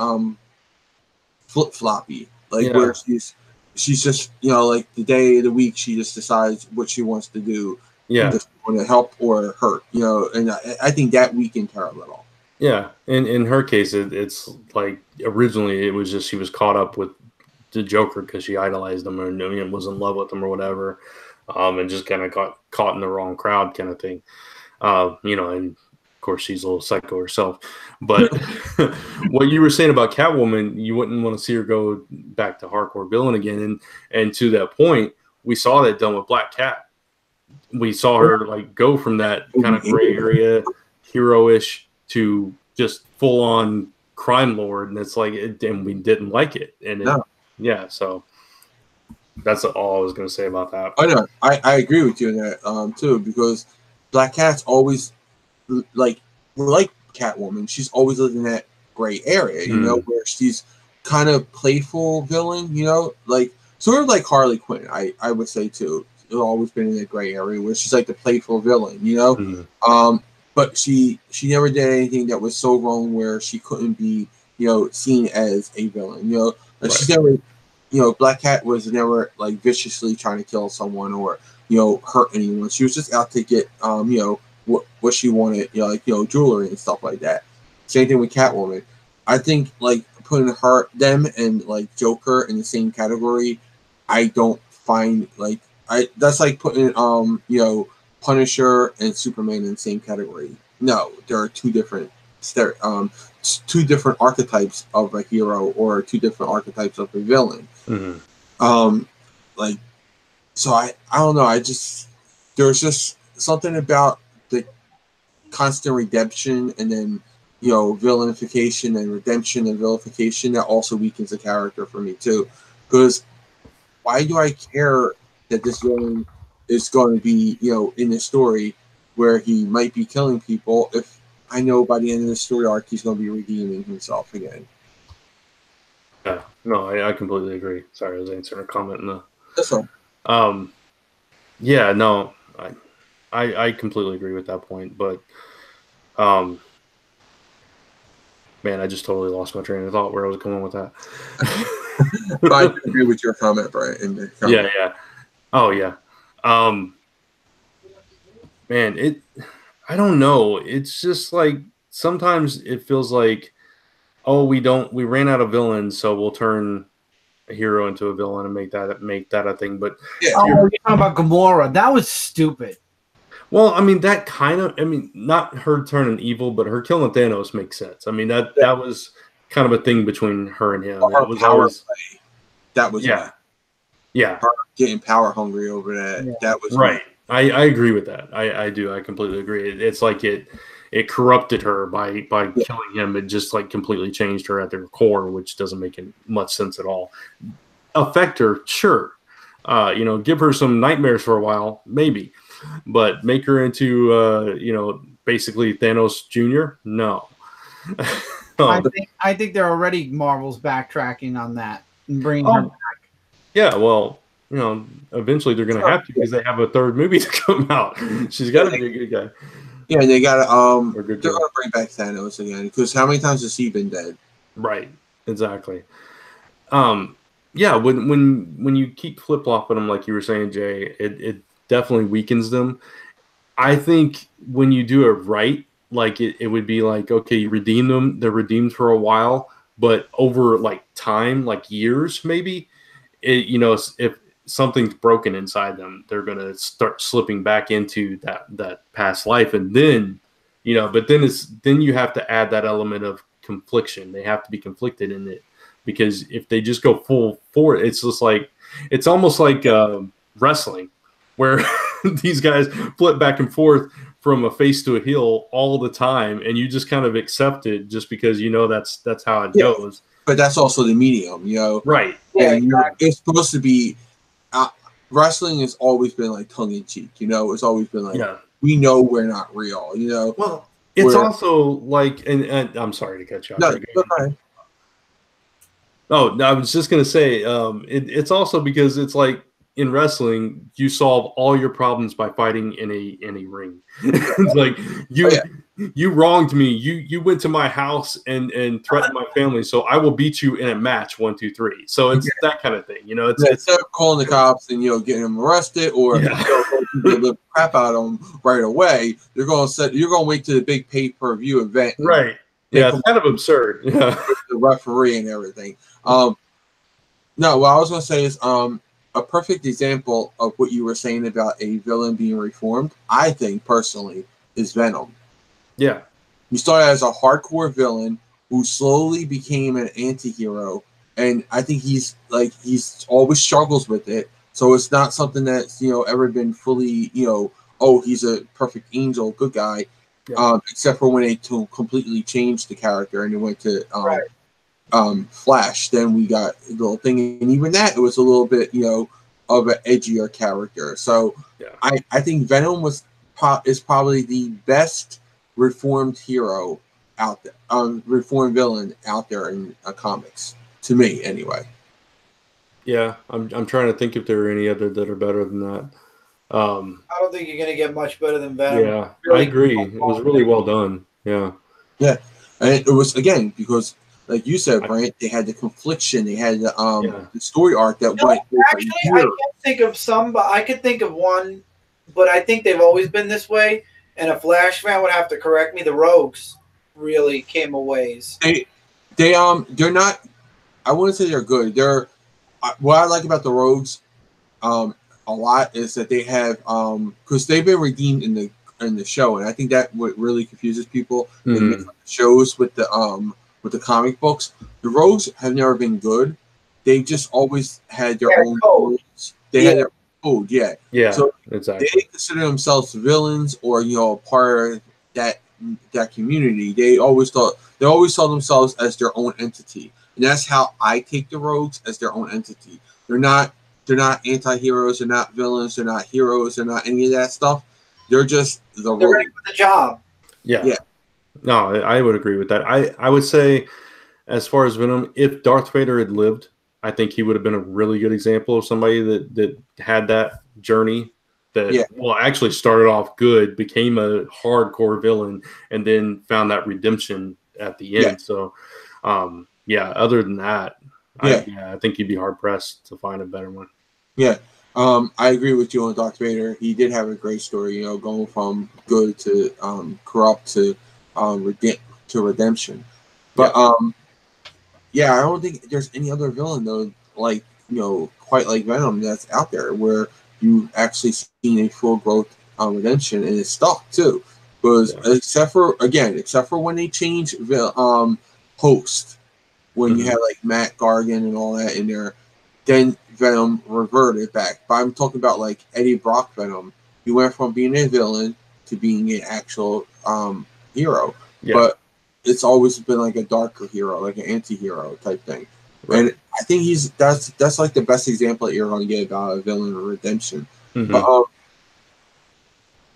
flip floppy, like where she's just, you know, like the day of the week she just decides what she wants to do. Just want to help or hurt, you know. And I think that weakened her a little. Yeah, in her case, it's like originally it was just she was caught up with the Joker because she idolized him and was in love with him or whatever, and just kind of got caught in the wrong crowd kind of thing. You know, and of course she's a little psycho herself. But what you were saying about Catwoman, you wouldn't want to see her go back to hardcore villain again. And to that point, we saw that done with Black Cat. We saw her like go from that kind of gray area, hero-ish, to just full on crime lord, and it's like, and we didn't like it, and so that's all I was going to say about that. I know, I agree with you in that too, because Black Cat's always like Catwoman. She's always lived in that gray area, you know, where she's kind of playful villain, you know, like sort of like Harley Quinn. I would say too. She's always been in that gray area where she's like the playful villain, you know. But she never did anything that was so wrong where she couldn't be, you know, seen as a villain. You know, like she's never, you know, Black Cat was never like viciously trying to kill someone or, you know, hurt anyone. She was just out to get, you know, what she wanted, you know, like, you know, jewelry and stuff like that. Same thing with Catwoman. I think like putting them and like Joker in the same category, I don't find like that's like putting you know, Punisher and Superman in the same category. No, there are two different archetypes of a hero or two different archetypes of a villain. Like, so I don't know. There's just something about the constant redemption and then, you know, villainification and redemption and vilification that also weakens the character for me too. Because why do I care that this villain is going to be, you know, in the story where he might be killing people if I know by the end of the story arc he's going to be redeeming himself again? Yeah, no, I completely agree. Sorry, I was answering a comment in the. That's all. Yeah, no, I completely agree with that point, but man, I just totally lost my train of thought where I was going with that. But I agree with your comment, Brian. Yeah. Oh yeah. Man, I don't know. It's just like sometimes it feels like, oh, we ran out of villains, so we'll turn a hero into a villain and make that a thing. But you're talking about Gamora. That was stupid. Well, I mean, not her turning evil, but her killing Thanos makes sense. I mean, that was kind of a thing between her and him. That was always yeah. Her getting power hungry over that. Yeah. That was right. I agree with that. I do. I completely agree. It's like it corrupted her by killing him. It just like completely changed her at their core, which doesn't make much sense at all. Affect her, sure. You know, give her some nightmares for a while, maybe, but make her into you know, basically Thanos Jr. No. I think they're already Marvel's backtracking on that and bringing her back. Yeah, well, you know, eventually they're going to have to because they have a third movie to come out. She's got to be a good guy. Yeah, they got to they're going to bring back Thanos again because how many times has he been dead? Right, exactly. yeah, when you keep flip flopping them like you were saying, Jay, it definitely weakens them. I think when you do it right, like it would be like, okay, you redeem them, they're redeemed for a while, but over like time, like years, maybe, if something's broken inside them, they're gonna start slipping back into that past life, and then, but then you have to add that element of confliction. They have to be conflicted in it, because if they just go full for it, it's just like it's almost like wrestling, where these guys flip back and forth from a face to a heel all the time, and you just kind of accept it just because that's how it goes. But that's also the medium, Right? Yeah, exactly. It's supposed to be. Wrestling has always been like tongue in cheek, It's always been like, we know we're not real, Well, it's also like, and I'm sorry to cut you off. No, Oh, no, I was just gonna say, it's also because it's like in wrestling, you solve all your problems by fighting in a ring. It's like you wronged me. You went to my house and threatened my family, so I will beat you in a match 1, 2, 3. So it's that kind of thing, It's instead of calling the cops and getting them arrested or the crap out of them right away, you're going to wait to the big pay-per-view event, right? Yeah, it's kind of absurd. Yeah, with the referee and everything. No, what I was going to say is a perfect example of what you were saying about a villain being reformed, I think personally, is Venom. Yeah. He started as a hardcore villain who slowly became an anti-hero, and I think he's always struggles with it. So it's not something that's ever been fully he's a perfect angel, good guy, except for when they completely changed the character and it went to Flash. Then we got a little thing, and even that it was a little bit of an edgier character. So I think Venom is probably the best reformed hero out there, reformed villain out there in comics, to me anyway. Yeah, I'm trying to think if there are any other that are better than that. I don't think you're gonna get much better than Venom. Yeah, really, I agree. It was really well done. Yeah, and it was, again, because like you said, Brant, they had the confliction, they had the story arc that went. Actually, I can't think of some, but I could think of one. But I think they've always been this way. And a Flash fan would have to correct me. The Rogues really came a ways. They're not. I wouldn't say they're good. They're what I like about the Rogues, a lot is that they have because they've been redeemed in the show, and I think that what really confuses people. Mm-hmm. Shows with the comic books, the Rogues have never been good. They just always had their own rules. They had their code, yeah. So exactly. They consider themselves villains or part of that community. They always saw themselves as their own entity, and that's how I take the Rogues, as their own entity. They're not anti-heroes. They're not villains. They're not heroes. They're not any of that stuff. They're just the They're ready for the job. Yeah. No, I would agree with that. I would say, as far as Venom, if Darth Vader had lived, I think he would have been a really good example of somebody that had that journey that actually started off good, became a hardcore villain, and then found that redemption at the end. So, other than that, I think you'd be hard pressed to find a better one. Yeah. I agree with you on Darth Vader. He did have a great story, going from good to corrupt to redemption. But I don't think there's any other villain though, like quite like Venom, that's out there where you actually seen a full growth redemption, and it's stuck too. Because except for when they changed host, when you had like Matt Gargan and all that in there, then Venom reverted back. But I'm talking about like Eddie Brock Venom. He went from being a villain to being an actual hero. Yeah. But it's always been like a darker hero, like an anti-hero type thing. Right. And I think that's like the best example that you're going to get about a villain redemption. Mm-hmm. But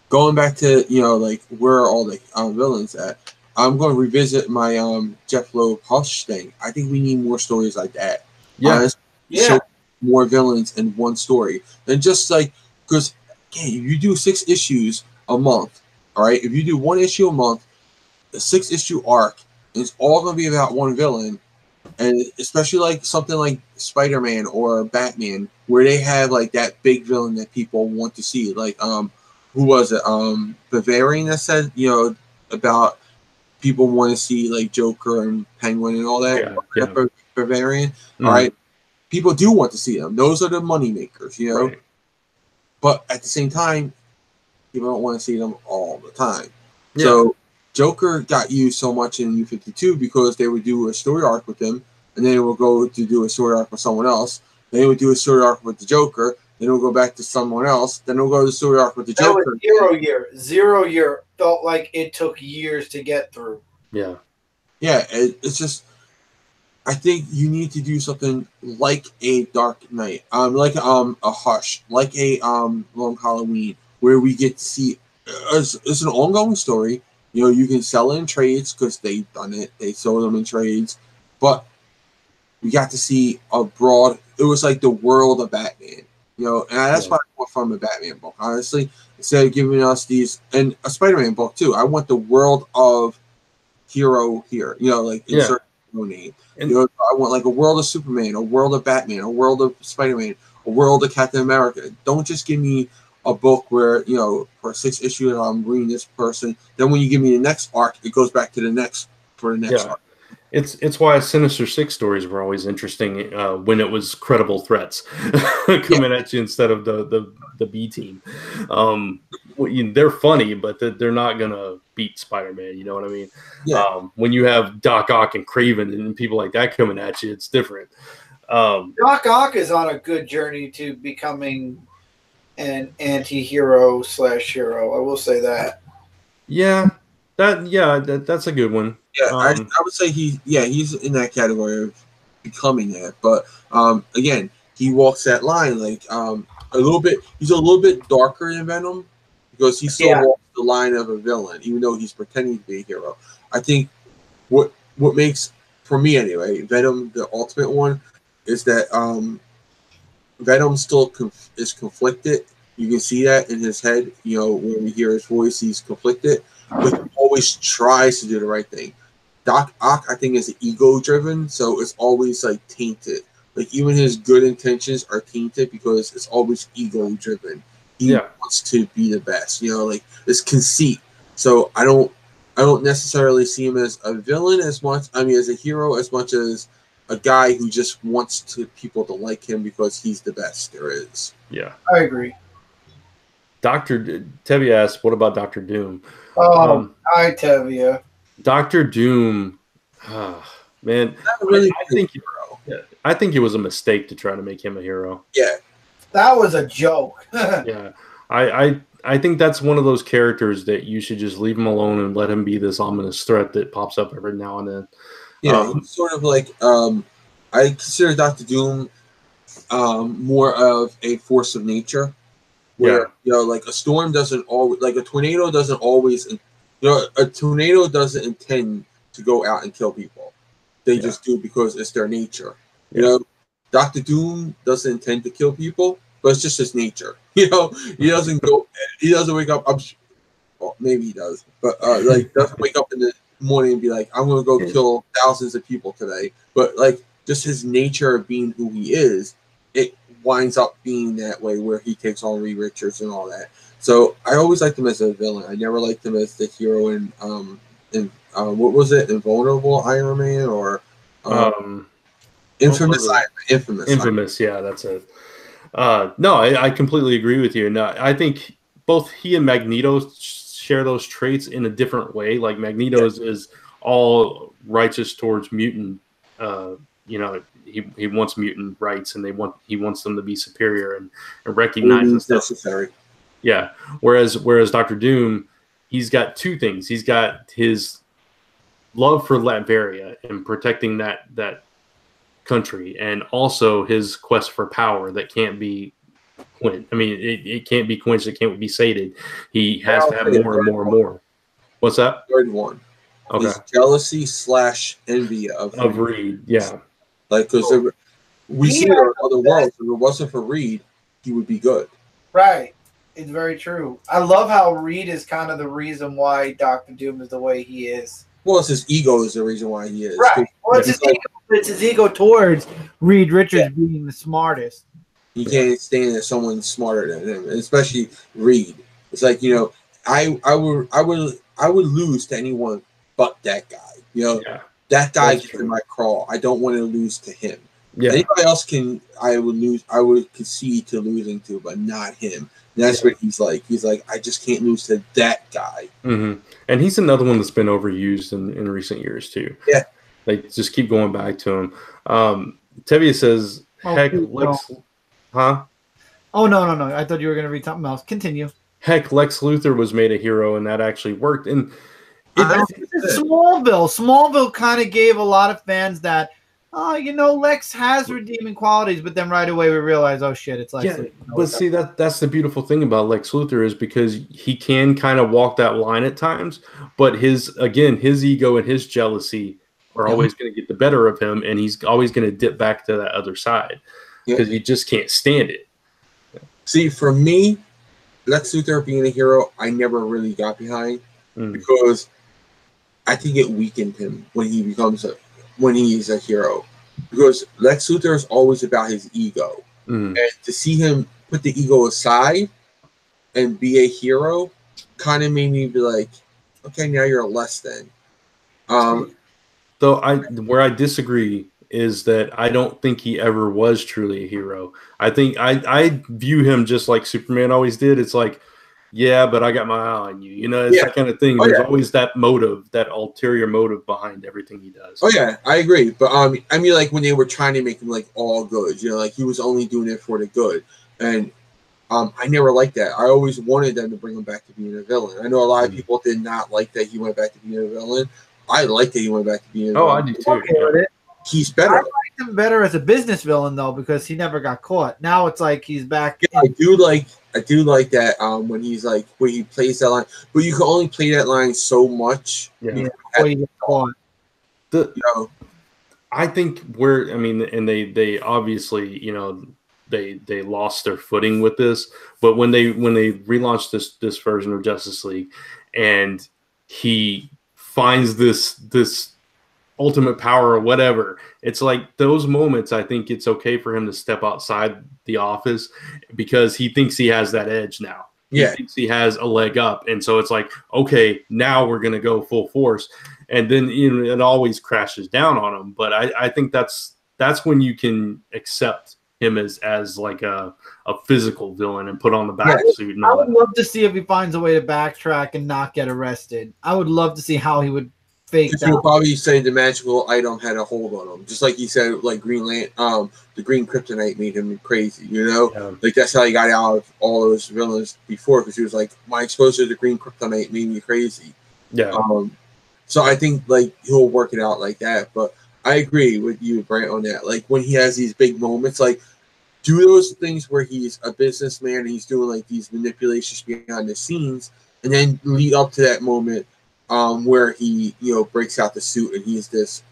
going back to like where are all the villains at? I'm going to revisit my Jeff Loeb Hush thing. I think we need more stories like that. Yeah. Show more villains in one story than just like, because if you do 6 issues a month, all right, if you do 1 issue a month, the 6-issue arc is all going to be about one villain. And especially like something like Spider-Man or Batman, where they have like that big villain that people want to see. Like who was it? Bavarian that said, about people want to see like Joker and Penguin and all that. Yeah. Bavarian. Mm-hmm. All right. People do want to see them. Those are the money makers, Right. But at the same time, people don't want to see them all the time. Yeah. So Joker got used so much in New 52 because they would do a story arc with him, and then it would go to do a story arc with someone else. Then they would do a story arc with the Joker. Then it would go back to someone else. Then it would go to the story arc with the Joker. Was 0 year. 0 year felt like it took years to get through. Yeah. Yeah, it's just, I think you need to do something like a Dark Knight, like a Hush, like a Long Halloween, where we get to see it's an ongoing story. You can sell it in trades because they've done it. They sold them in trades, but we got to see a broad. It was like the world of Batman, and that's what I want from a Batman book. Honestly, instead of giving us these and a Spider-Man book too, I want the world of hero here. Like insert name. I want like a world of Superman, a world of Batman, a world of Spider-Man, a world of Captain America. Don't just give me a book where, for 6 issues I'm reading this person. Then when you give me the next arc, it goes back to the next for the next arc. It's why Sinister Six stories were always interesting when it was credible threats coming at you instead of the B team. They're funny, but they're not gonna beat Spider-Man. You know what I mean? Yeah. When you have Doc Ock and Kraven and people like that coming at you, it's different. Doc Ock is on a good journey to becoming an anti-hero / hero. I will say that. Yeah, that's a good one. Yeah, I would say he's in that category of becoming that. But again, he walks that line like a little bit. He's a little bit darker than Venom because he still walks the line of a villain, even though he's pretending to be a hero. I think what makes, for me anyway, Venom the ultimate one is that Venom still is conflicted. You can see that in his head. When we hear his voice, he's conflicted, but he always tries to do the right thing. Doc Ock, I think, is ego-driven, so it's always like tainted. Like even his good intentions are tainted because it's always ego-driven. He wants to be the best. Like it's conceit. So I don't necessarily see him as a villain as much. I mean, as a hero as much as a guy who just wants people to like him because he's the best there is. Yeah, I agree. Tevye asked, "What about Dr. Doom?" Oh, hi Tevye. Dr. Doom, man, I think it was a mistake to try to make him a hero. Yeah, that was a joke. Yeah, I think that's one of those characters that you should just leave him alone and let him be this ominous threat that pops up every now and then. Yeah, he's sort of like I consider Dr. Doom more of a force of nature, where like a storm doesn't always, like a tornado doesn't always. A tornado doesn't intend to go out and kill people. They just do because it's their nature. Dr. Doom doesn't intend to kill people, but it's just his nature. He doesn't go. He doesn't wake up. Maybe he does, but doesn't wake up in the morning and be like, "I'm going to go kill thousands of people today." But like, just his nature of being who he is, it winds up being that way where he takes on Reed Richards and all that. So I always liked him as a villain. I never liked him as the hero in what was it? Invulnerable Iron Man or Infamous Iron Man. Infamous, yeah, that's it. No, I completely agree with you. And I think both he and Magneto share those traits in a different way. Like Magneto is all righteous towards mutant. He wants mutant rights, and he wants them to be superior and recognize and stuff. Necessary. Yeah. Whereas Dr. Doom, he's got two things. He's got his love for Latveria and protecting that country, and also his quest for power that can't be quenched. I mean, it can't be quenched. It can't be sated. He has to have more and more and more. What's that? Third one. Okay. Is jealousy / envy of Reed. Yeah. Like, because we see it in other worlds. If it wasn't for Reed, he would be good. Right. It's very true. I love how Reed is kind of the reason why Dr. Doom is the way he is. Well, it's his ego is the reason why he is. Right. Well, it's his ego. It's his ego towards Reed Richards being the smartest. He can't stand that someone's smarter than him, and especially Reed. It's like, you know, I would lose to anyone but that guy. You know, that guy gets in my crawl. I don't want to lose to him. Yeah. Anybody else I would concede to losing to, but not him. And that's what he's like. He's like, I just can't lose to that guy. Mm-hmm. And he's another one that's been overused in recent years too. Yeah. Like, just keep going back to him. Tevia says, heck, Lex... Huh? Oh, no. I thought you were going to read something else. Continue. Heck, Lex Luthor was made a hero, and that actually worked. And Smallville kind of gave a lot of fans that, Lex has redeeming qualities, but then right away we realize, oh, shit, it's Lex Luthor. But see, that's the beautiful thing about Lex Luthor is because he can kind of walk that line at times, but his ego and his jealousy are always going to get the better of him, and he's always going to dip back to that other side because he just can't stand it. See, for me, Lex Luthor being a hero, I never really got behind because I think it weakened him when he's a hero. Because Lex Luthor is always about his ego, and to see him put the ego aside and be a hero kind of made me be like, okay, now you're less than. Though where I disagree is that I don't think he ever was truly a hero. I think I view him just like Superman always did. It's like, yeah, but I got my eye on you. You know, it's that kind of thing. There's always that motive, that ulterior motive behind everything he does. Oh yeah, I agree. But I mean, like when they were trying to make him like all good, like he was only doing it for the good, and I never liked that. I always wanted them to bring him back to being a villain. I know a lot of people did not like that he went back to being a villain. I like that he went back to being a villain. Oh, I do too. He's better. I liked him better as a business villain though, because he never got caught. Now it's like he's back. Yeah, I do like that when he's like when he plays that line, but you can only play that line so much. Yeah, before you get caught. I think and they obviously, they lost their footing with this, but when they relaunched this version of Justice League, and he finds this ultimate power or whatever, it's like those moments, I think it's okay for him to step outside the office because he thinks he has that edge now. He thinks he has a leg up, and so it's like, okay, now we're gonna go full force, and then it always crashes down on him. But I think that's when you can accept him as like a physical villain and put on the back suit. I would love to see if he finds a way to backtrack and not get arrested. I would love to see how he would fake that. He'll probably say the magical item had a hold on him, just like he said, like the green kryptonite made him crazy. Like that's how he got out of all those villains before, because he was like, my exposure to the green kryptonite made me crazy. Yeah. So I think like he'll work it out like that, but I agree with you, Brent, on that. Like when he has these big moments, like do those things where he's a businessman and he's doing like these manipulations behind the scenes, and then lead up to that moment where he breaks out the suit and he's this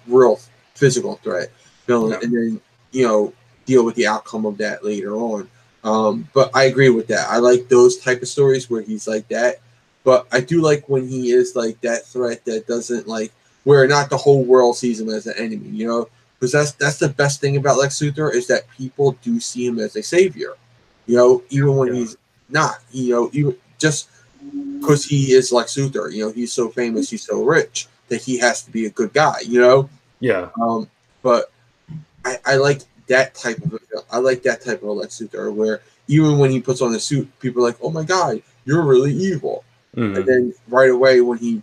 real physical threat villain, and then deal with the outcome of that later on. But I agree with that. I like those type of stories where he's like that. But I do like when he is like that threat that doesn't like where not the whole world sees him as an enemy, because that's the best thing about Lex Luthor is that people do see him as a savior, even when he's not, even just because he is Lex Luthor, he's so famous, he's so rich that he has to be a good guy, Yeah. But I like that type of Lex Luthor where even when he puts on the suit, people are like, oh my God, you're really evil. Mm-hmm. And then right away when he's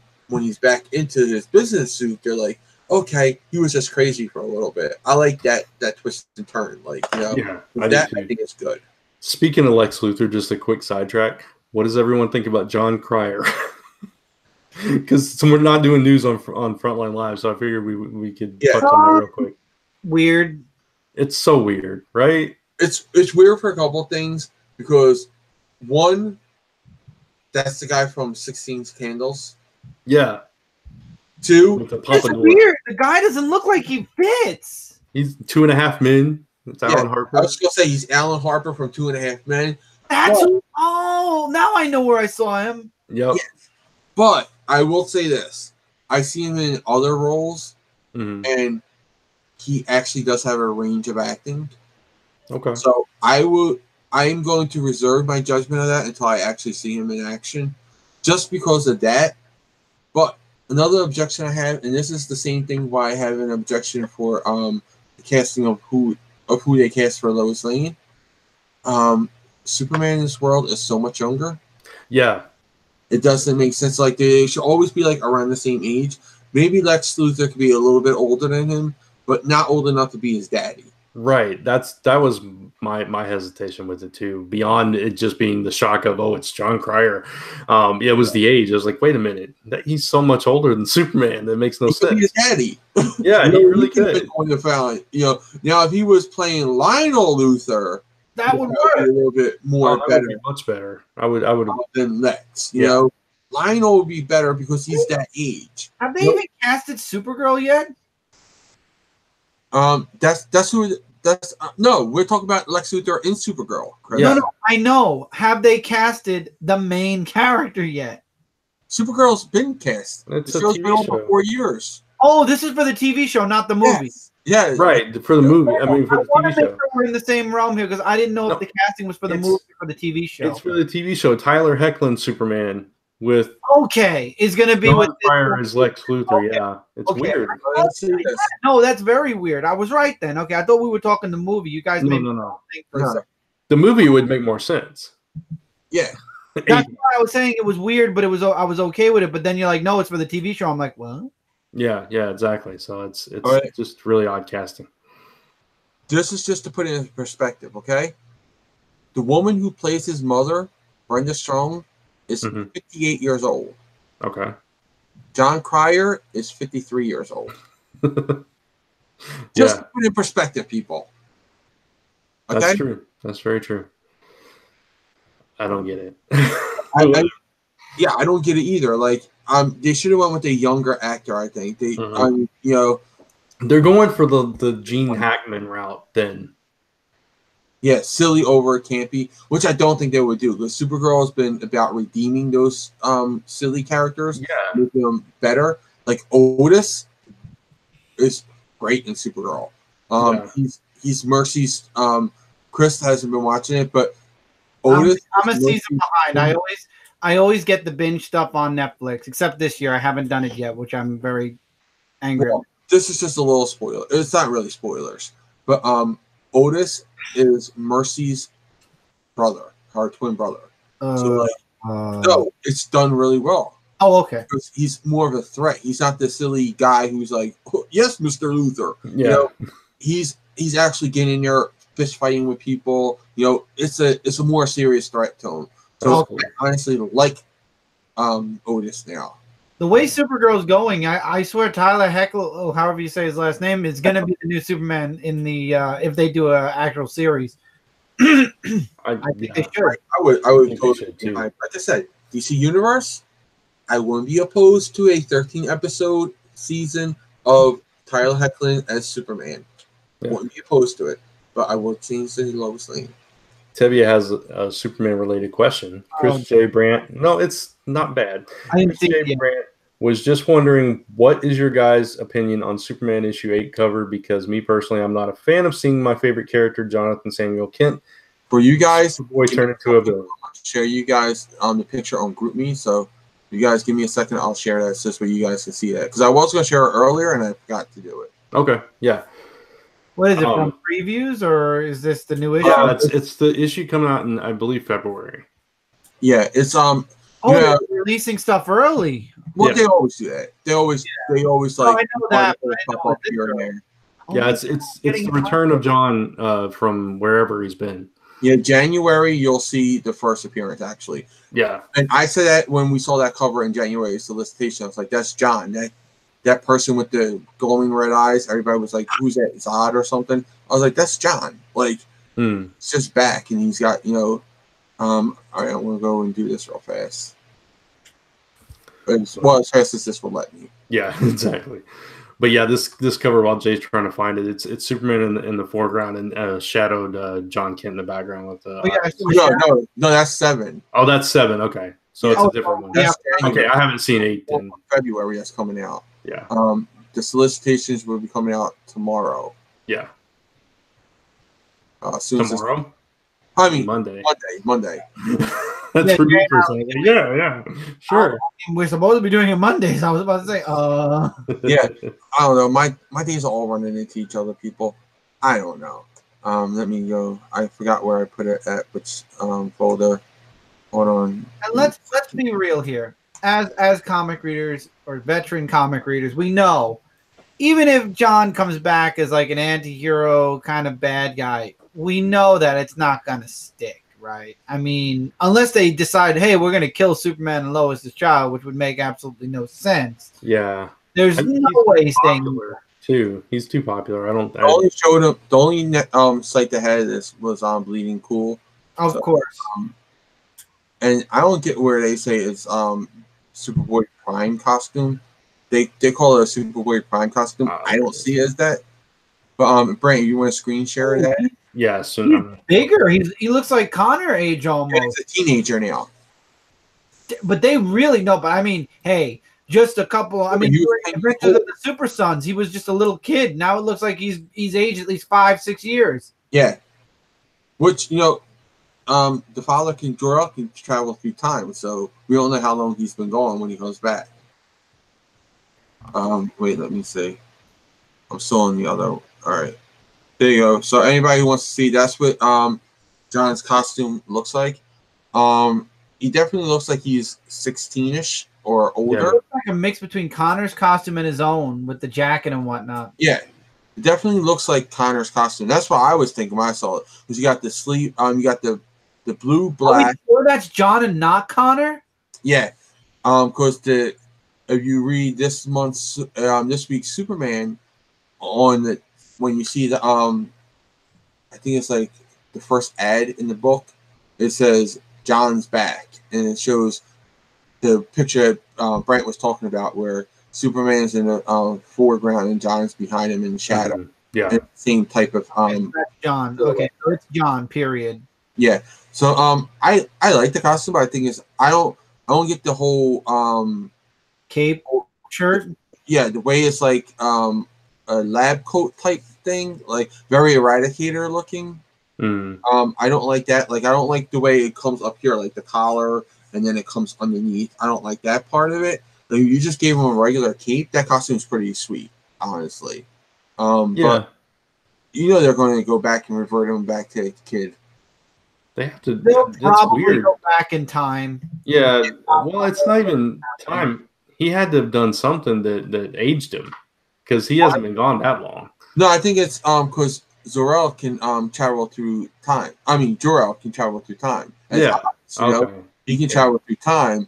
back into his business suit, they're like, okay, he was just crazy for a little bit. I like that twist and turn. Like, I think it's good. Speaking of Lex Luthor, just a quick sidetrack. What does everyone think about John Cryer? Because we're not doing news on Frontline Live, so I figured we could touch on that real quick. Weird. It's so weird, right? It's weird for a couple of things, because one, that's the guy from 16 Candles. Yeah. Two, it's weird. The guy doesn't look like he fits. He's 2.5 Men. It's Alan Harper. I was gonna say he's Alan Harper from 2.5 Men. Now I know where I saw him. Yep. Yes. But I will say this: I see him in other roles, and he actually does have a range of acting. Okay. So I am going to reserve my judgment of that until I actually see him in action, just because of that. But another objection I have, and this is the same thing why I have an objection for the casting of who they cast for Lois Lane. Superman in this world is so much younger. Yeah. It doesn't make sense. Like, they should always be like around the same age. Maybe Lex Luthor could be a little bit older than him, but not old enough to be his daddy. Right. That was my hesitation with it too. Beyond it just being the shock of, oh, it's John Cryer. It was the age. I was like, wait a minute, he's so much older than Superman. That makes no sense. He could be his daddy. Yeah, he really could. Now if he was playing Lionel Luthor, that would work a little bit more that better. would be much better. I would than Lex. You know, Lionel would be better because he's that age. Have they even casted Supergirl yet? That's who. No, we're talking about Lex Luthor in Supergirl. Chris. No, I know. Have they casted the main character yet? Supergirl's been cast. It's the a show's TV been on show. for 4 years. Oh, this is for the TV show, not the movie. Yes. Yeah, right, for the movie. I mean, for the want TV to make show. sure we're in the same realm here because I didn't know if the casting was for the movie or for the TV show. It's for the TV show. Tyler Hoechlin Superman with is going to be John with Cryer as Lex Luthor. Okay. Yeah, it's weird. No, that's very weird. I was right then. Okay, I thought we were talking the movie. You guys made No. think for a second. The movie would make more sense. Yeah. That's why I was saying it was weird, but I was okay with it. But then you're like, no, it's for the TV show. I'm like, what? Yeah, exactly. So it's right. just really odd casting. This is just to put it in perspective, okay? The woman who plays his mother, Brenda Strong, is 58 years old. Okay. John Cryer is 53 years old. Just to put it in perspective, people. Okay? That's true. That's very true. I don't get it. I don't get it either. Like, they should have went with a younger actor. I think they're going for the Gene Hackman route. Then, yeah, silly over campy, which I don't think they would do. Because Supergirl has been about redeeming those silly characters, making them better. Like Otis is great in Supergirl. He's Mercy's. Chris hasn't been watching it, but Otis. I'm a season behind. I always get the binge stuff on Netflix, except this year I haven't done it yet, which I'm very angry. Well, this is just a little spoiler. It's not really spoilers, but Otis is Mercy's brother, her twin brother. So it's done really well. Oh, okay. Because he's more of a threat. He's not the silly guy who's like, oh, yes, Mr. Luthor. Yeah. You know, he's actually getting in there, fist fighting with people. You know, it's a more serious threat to him. So I honestly like Otis now. The way Supergirl's going, I swear Tyler Hoechlin, however you say his last name, is going to be the new Superman in the if they do an actual series. I think they should. I would totally too. Like I said, DC Universe, I wouldn't be opposed to a 13-episode season of Tyler Hoechlin as Superman. I wouldn't be opposed to it, but I would change the Lois Lane. Tevia has a Superman-related question. Chris J. Brandt. No, it's not bad. Chris J. Brandt was just wondering, what is your guys' opinion on Superman issue 8 cover? Because me personally, I'm not a fan of seeing my favorite character, Jonathan Samuel Kent, for you guys, turn into a villain. I'll share you guys on the picture on GroupMe. So you guys give me a second, I'll share that just so you guys can see that. Because I was going to share it earlier and I forgot to do it. Okay, yeah. What is it, from previews, or is this the new issue? It's the issue coming out in, I believe, February. Yeah, it's they're releasing stuff early. Well, they always do that. They always like. I know that. Up here and there. Yeah, it's the return of John from wherever he's been. Yeah, January you'll see the first appearance actually. Yeah, and I said that when we saw that cover in January solicitation, I was like, "That's John." That person with the glowing red eyes, everybody was like, who's that? Zod or something? I was like, that's John. Like, it's just back, and he's got, all right, I'm going to go and do this real fast. As fast as this will let me. Yeah, exactly. But yeah, this cover, while Jay's trying to find it, it's Superman in the foreground and shadowed John Kent in the background with no, that's 7. Oh, that's 7. Okay. So it's a different one. That's Okay, I haven't seen 8 then. February that's coming out. Yeah. The solicitations will be coming out tomorrow. Yeah. Soon Tomorrow? I mean Monday. Monday. That's for me personally. Yeah, sure. We're supposed to be doing it Mondays. I was about to say, Yeah, I don't know. My days are all running into each other, people. I don't know. Let me go. I forgot where I put it at which folder. Hold on. And let's be real here. As comic readers or veteran comic readers, we know even if John comes back as like an anti-hero kind of bad guy, we know that it's not gonna stick, right? I mean, unless they decide, hey, we're gonna kill Superman and Lois' child, which would make absolutely no sense. Yeah. There's no way he's staying. Too. He's too popular. The only showed up. The only site that had this was on Bleeding Cool. Of course. And I don't get where they say it's Superboy Prime costume. They call it a Superboy Prime costume. I don't see it as that. But Brandon, you want to screen share that? Yes. He's bigger. He looks like Connor age almost. He's a teenager now. But they really know. But I mean, hey, just a couple. I mean, Adventures of the Super Sons. He was just a little kid. Now it looks like he's aged at least 5-6 years. Yeah. Which the father can travel through time, so we don't know how long he's been gone when he comes back. Wait, let me see. I'm still on the other. All right, there you go. So anybody who wants to see, that's what John's costume looks like. He definitely looks like he's 16ish or older. Yeah. It looks like a mix between Connor's costume and his own with the jacket and whatnot. Yeah. It definitely looks like Connor's costume. That's what I was thinking when I saw it. Because you got the sleeve, you got the blue, black. Are we sure that's John and not Connor? Yeah. Because if you read this week's Superman when you see the I think it's like the first ad in the book, it says John's back, and it shows the picture Brent was talking about where Superman's in the foreground and John's behind him in the shadow. Mm-hmm. Yeah. And same type of that's John. Okay, so it's John, period. Yeah. So I like the costume, but I think I don't get the whole cape shirt. Yeah, the way it's like a lab coat type thing, like very Eradicator looking. I don't like that. Like I don't like the way it comes up here, like the collar and then it comes underneath. I don't like that part of it. Like, you just gave him a regular cape. That costume's pretty sweet, honestly. But they're going to go back and revert him back to a kid. They have to. They'll probably weird. go back in time. Yeah. Well, it's not even time. He had to have done something that aged him, because he hasn't been gone that long. No, I think it's because Zor-El can travel through time. I mean, Jor-El can travel through time. Okay. He can travel through time.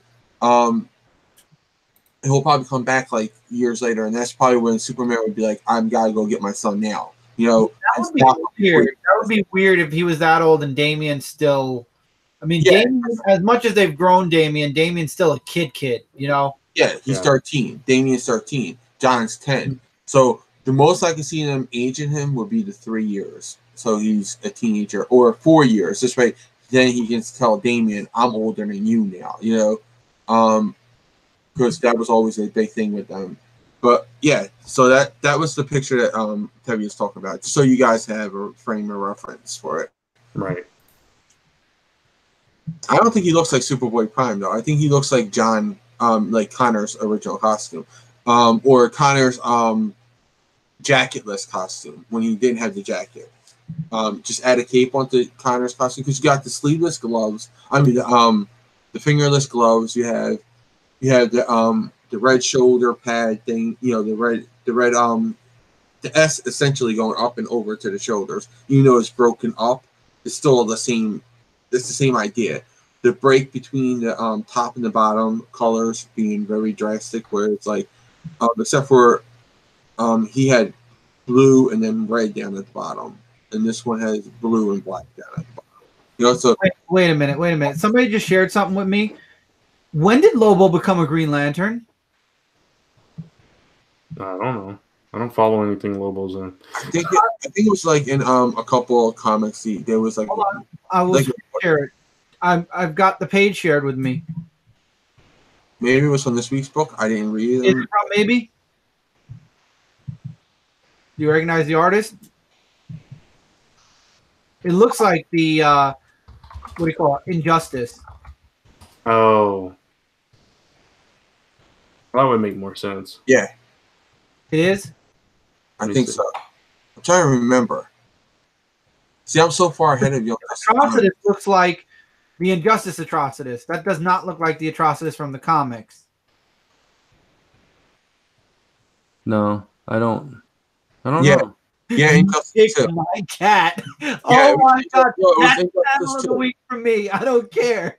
He'll probably come back like years later, and that's probably when Superman would be like, "I'm gotta go get my son now." That would be weird. That would be weird if he was that old and Damien's still. I mean, Damien, as much as they've grown Damien's still a kid. Yeah, he's 13. Damien's 13. John's 10. So the most I can see them aging him would be the 3 years. So he's a teenager, or 4 years. This way, then he can tell Damien, "I'm older than you now." Because that was always a big thing with them. But yeah, so that was the picture that Tevye was talking about. So you guys have a frame of reference for it. Right. I don't think he looks like Superboy Prime though. I think he looks like John, like Connor's original costume, or Connor's jacketless costume when he didn't have the jacket. Just add a cape onto Connor's costume because you got the sleeveless gloves. I mean the fingerless gloves. You have the red shoulder pad thing. The S essentially going up and over to the shoulders. It's broken up. It's still the same. It's the same idea. The break between the top and the bottom colors being very drastic, where it's like, except for he had blue and then red down at the bottom, and this one has blue and black down at the bottom. So wait a minute. Somebody just shared something with me. When did Lobo become a Green Lantern? I don't know. I don't follow anything Lobo's in. I think it was like in a couple of comics. There was like. Hold on. I will share it. I've got the page shared with me. Maybe it was from this week's book. I didn't read Is it. it from maybe? Do you recognize the artist? It looks like the what do you call it? Injustice. Oh, that would make more sense. Yeah, It is. I think so. I'm trying to remember. See, I'm so far ahead of you. Atrocitus looks like the Injustice Atrocitus. That does not look like the Atrocitus from the comics. No, I don't. I don't Yeah. know. Yeah, Injustice Kick too. my cat. Yeah, Oh my god. no, it was That's Injustice battle of the too. week for me. I don't care.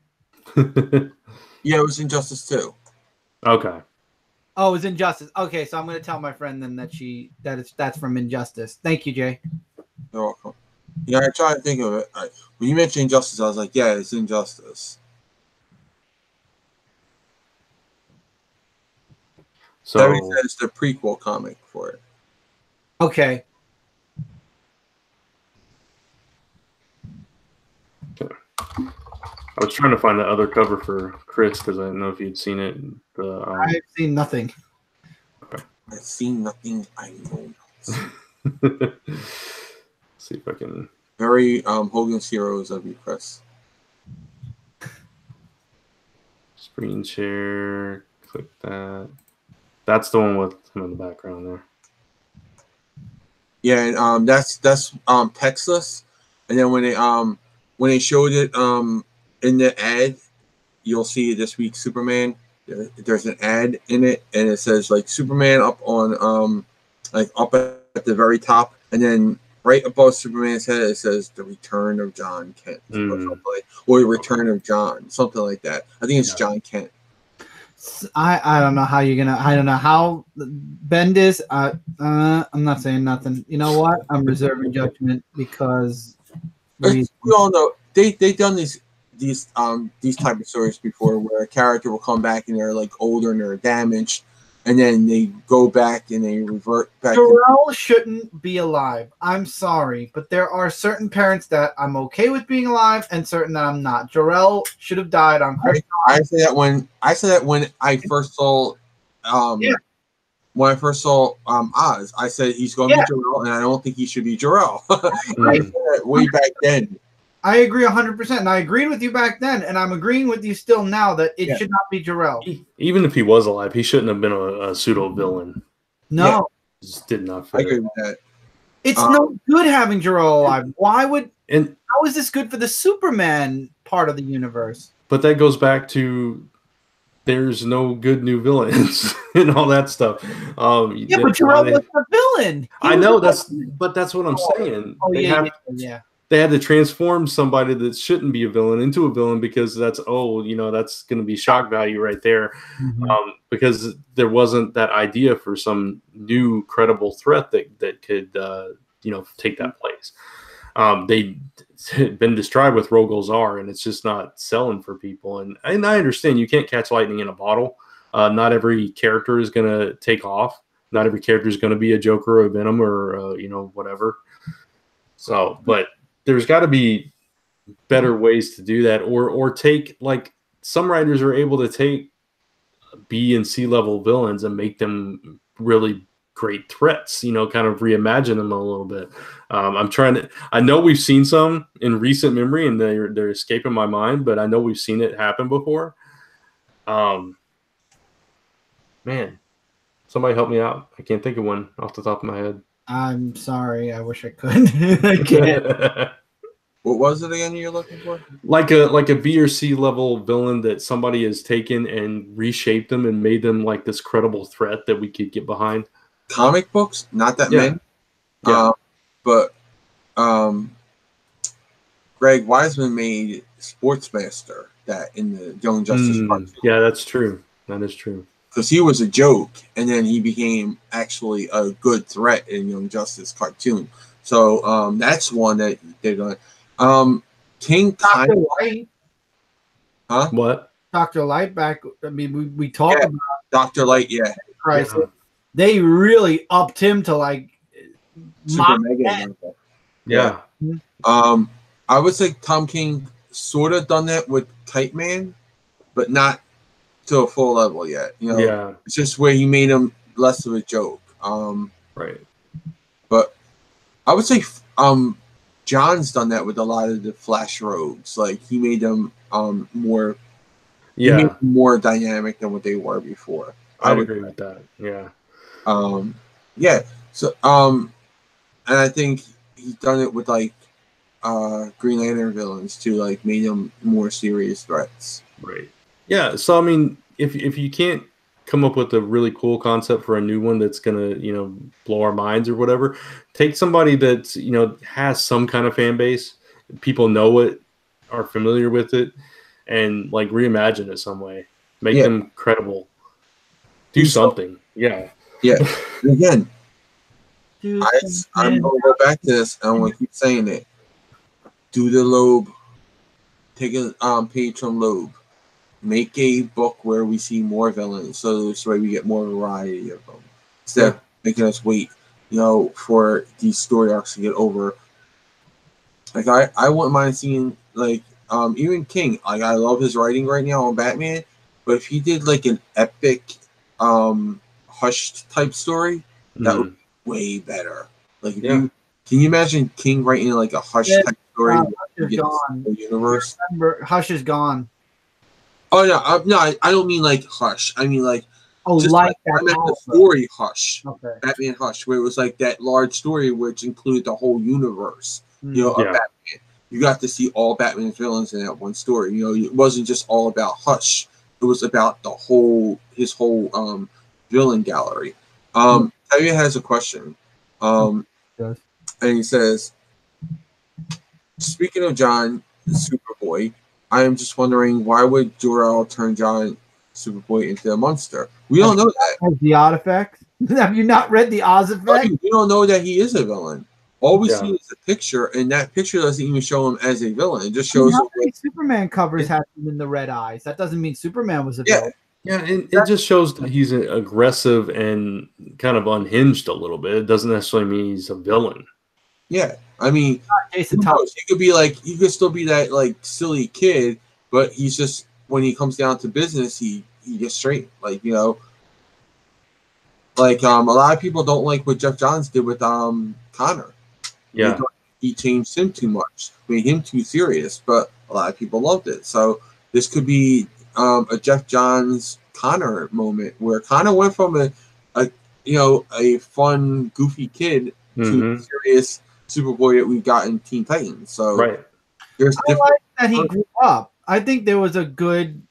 Yeah, it was Injustice too. Okay. Oh, it's Injustice. Okay, so I'm gonna tell my friend then that's from Injustice. Thank you, Jay. You're welcome. Yeah, I tried to think of it. When you mentioned Injustice, I was like, yeah, it's Injustice. So Terry says the prequel comic for it. Okay. I was trying to find the other cover for Chris because I didn't know if you'd seen it. I've seen nothing. I've seen nothing. I know. See if I can. Very Hogan's Heroes of you, Chris. Screen share. Click that. That's the one with him in the background there. Yeah, and that's textless. And then when they showed it in the ad, you'll see this week's Superman. There's an ad in it, and it says like Superman up on like up at the very top, and then right above Superman's head it says the Return of John Kent, or the Return of John, something like that. I think it's John Kent. I don't know how you're gonna. I don't know how Bendis. I'm not saying nothing. You know what? I'm reserving judgment because we all know they've done these type of stories before, where a character will come back and they're like older and they're damaged, and then they go back and they revert back. Jor-El shouldn't be alive. I'm sorry, but there are certain parents that I'm okay with being alive and certain that I'm not. Jor-El should have died on Christmas. I say that when I first saw when I first saw Oz, I said he's going to be Jor-El, and I don't think he should be Jor-El. I said that way back then. I agree 100%, and I agreed with you back then, and I'm agreeing with you still now that it should not be Jor-El. Even if he was alive, he shouldn't have been a pseudo villain. No, just did not fit. I agree with that. It's no good having Jor-El alive. Why would? And how is this good for the Superman part of the universe? But that goes back to there's no good new villains and all that stuff. But Jor-El was the villain. I know that's what I'm saying. Oh, They had to transform somebody that shouldn't be a villain into a villain because that's that's going to be shock value right there. Mm-hmm. Because there wasn't that idea for some new credible threat that could take that place. They had been described with Rogol-Zar, and it's just not selling for people. And I understand you can't catch lightning in a bottle. Not every character is going to take off. Not every character is going to be a Joker or a Venom or whatever. So, but there's got to be better ways to do that, or take, like, some writers are able to take B and C level villains and make them really great threats, kind of reimagine them a little bit. I know we've seen some in recent memory and they're escaping my mind, but I know we've seen it happen before. Man, somebody help me out. I can't think of one off the top of my head. I'm sorry. I wish I could. I can't. What was it again you're looking for? Like a B or C level villain that somebody has taken and reshaped them and made them like this credible threat that we could get behind. Comic books, not that many. Yeah. But Greg Weisman made Sportsmaster that in the Young Justice cartoon. Yeah, that's true. That is true. Because he was a joke, and then he became actually a good threat in Young Justice cartoon. So that's one that they're going. King Dr. Light. Huh? What? Dr. Light back. I mean, we talked about Dr. Light. Yeah. Christ. Yeah. They really upped him to like Super Mega. Yeah. I would say Tom King sort of done that with Kite Man, but not to a full level yet. You know, Yeah. it's just where he made him less of a joke. Right. But I would say John's done that with a lot of the Flash rogues. Like he made them more more dynamic than what they were before. I would agree with that. Yeah. Yeah. So and I think he's done it with like Green Lantern villains too, like made them more serious threats. Right. Yeah. So I mean, if you can't come up with a really cool concept for a new one that's gonna, blow our minds or whatever, take somebody that's, has some kind of fan base, people know it, are familiar with it, and like reimagine it some way. Make them credible. Do something. Yeah. Yeah. Again, I'm gonna go back to this. I'm gonna keep saying it. Do the Loeb. Take a page from Loeb. Make a book where we see more villains, so this way we get more variety of them. Instead of making us wait, for these story arcs to get over. Like I wouldn't mind seeing like even King. Like I love his writing right now on Batman, but if he did like an epic hushed type story, that would be way better. Like if you can you imagine King writing like a hush type story? Hush is gone. The universe. Remember, Hush is gone. Oh no, I don't mean like Hush. I mean like just like that. I meant the story Hush. Okay. Batman Hush, where it was like that large story which included the whole universe. Of Batman. You got to see all Batman's villains in that one story. It wasn't just all about Hush. It was about his whole villain gallery. Tavia has a question. And he says, speaking of John Superboy, I am just wondering, why would Jor-El turn John Superboy into a monster? We don't know that. The odd effect? Have you not read the Oz effect? We don't know that he is a villain. All we see is a picture, and that picture doesn't even show him as a villain. It just shows him. Superman covers have him in the red eyes. That doesn't mean Superman was a villain. Yeah, and it just shows that he's aggressive and kind of unhinged a little bit. It doesn't necessarily mean he's a villain. Yeah, I mean, Jason he could be like, he could still be that like silly kid, but he's just, when he comes down to business, he gets straight. Like like a lot of people don't like what Jeff Johns did with Connor. Yeah, he changed him too much, made him too serious, but a lot of people loved it. So this could be a Jeff Johns Connor moment where Connor went from a fun, goofy kid to a serious Superboy that we've got in Teen Titans. So there's I like that he grew up. I think there was a good.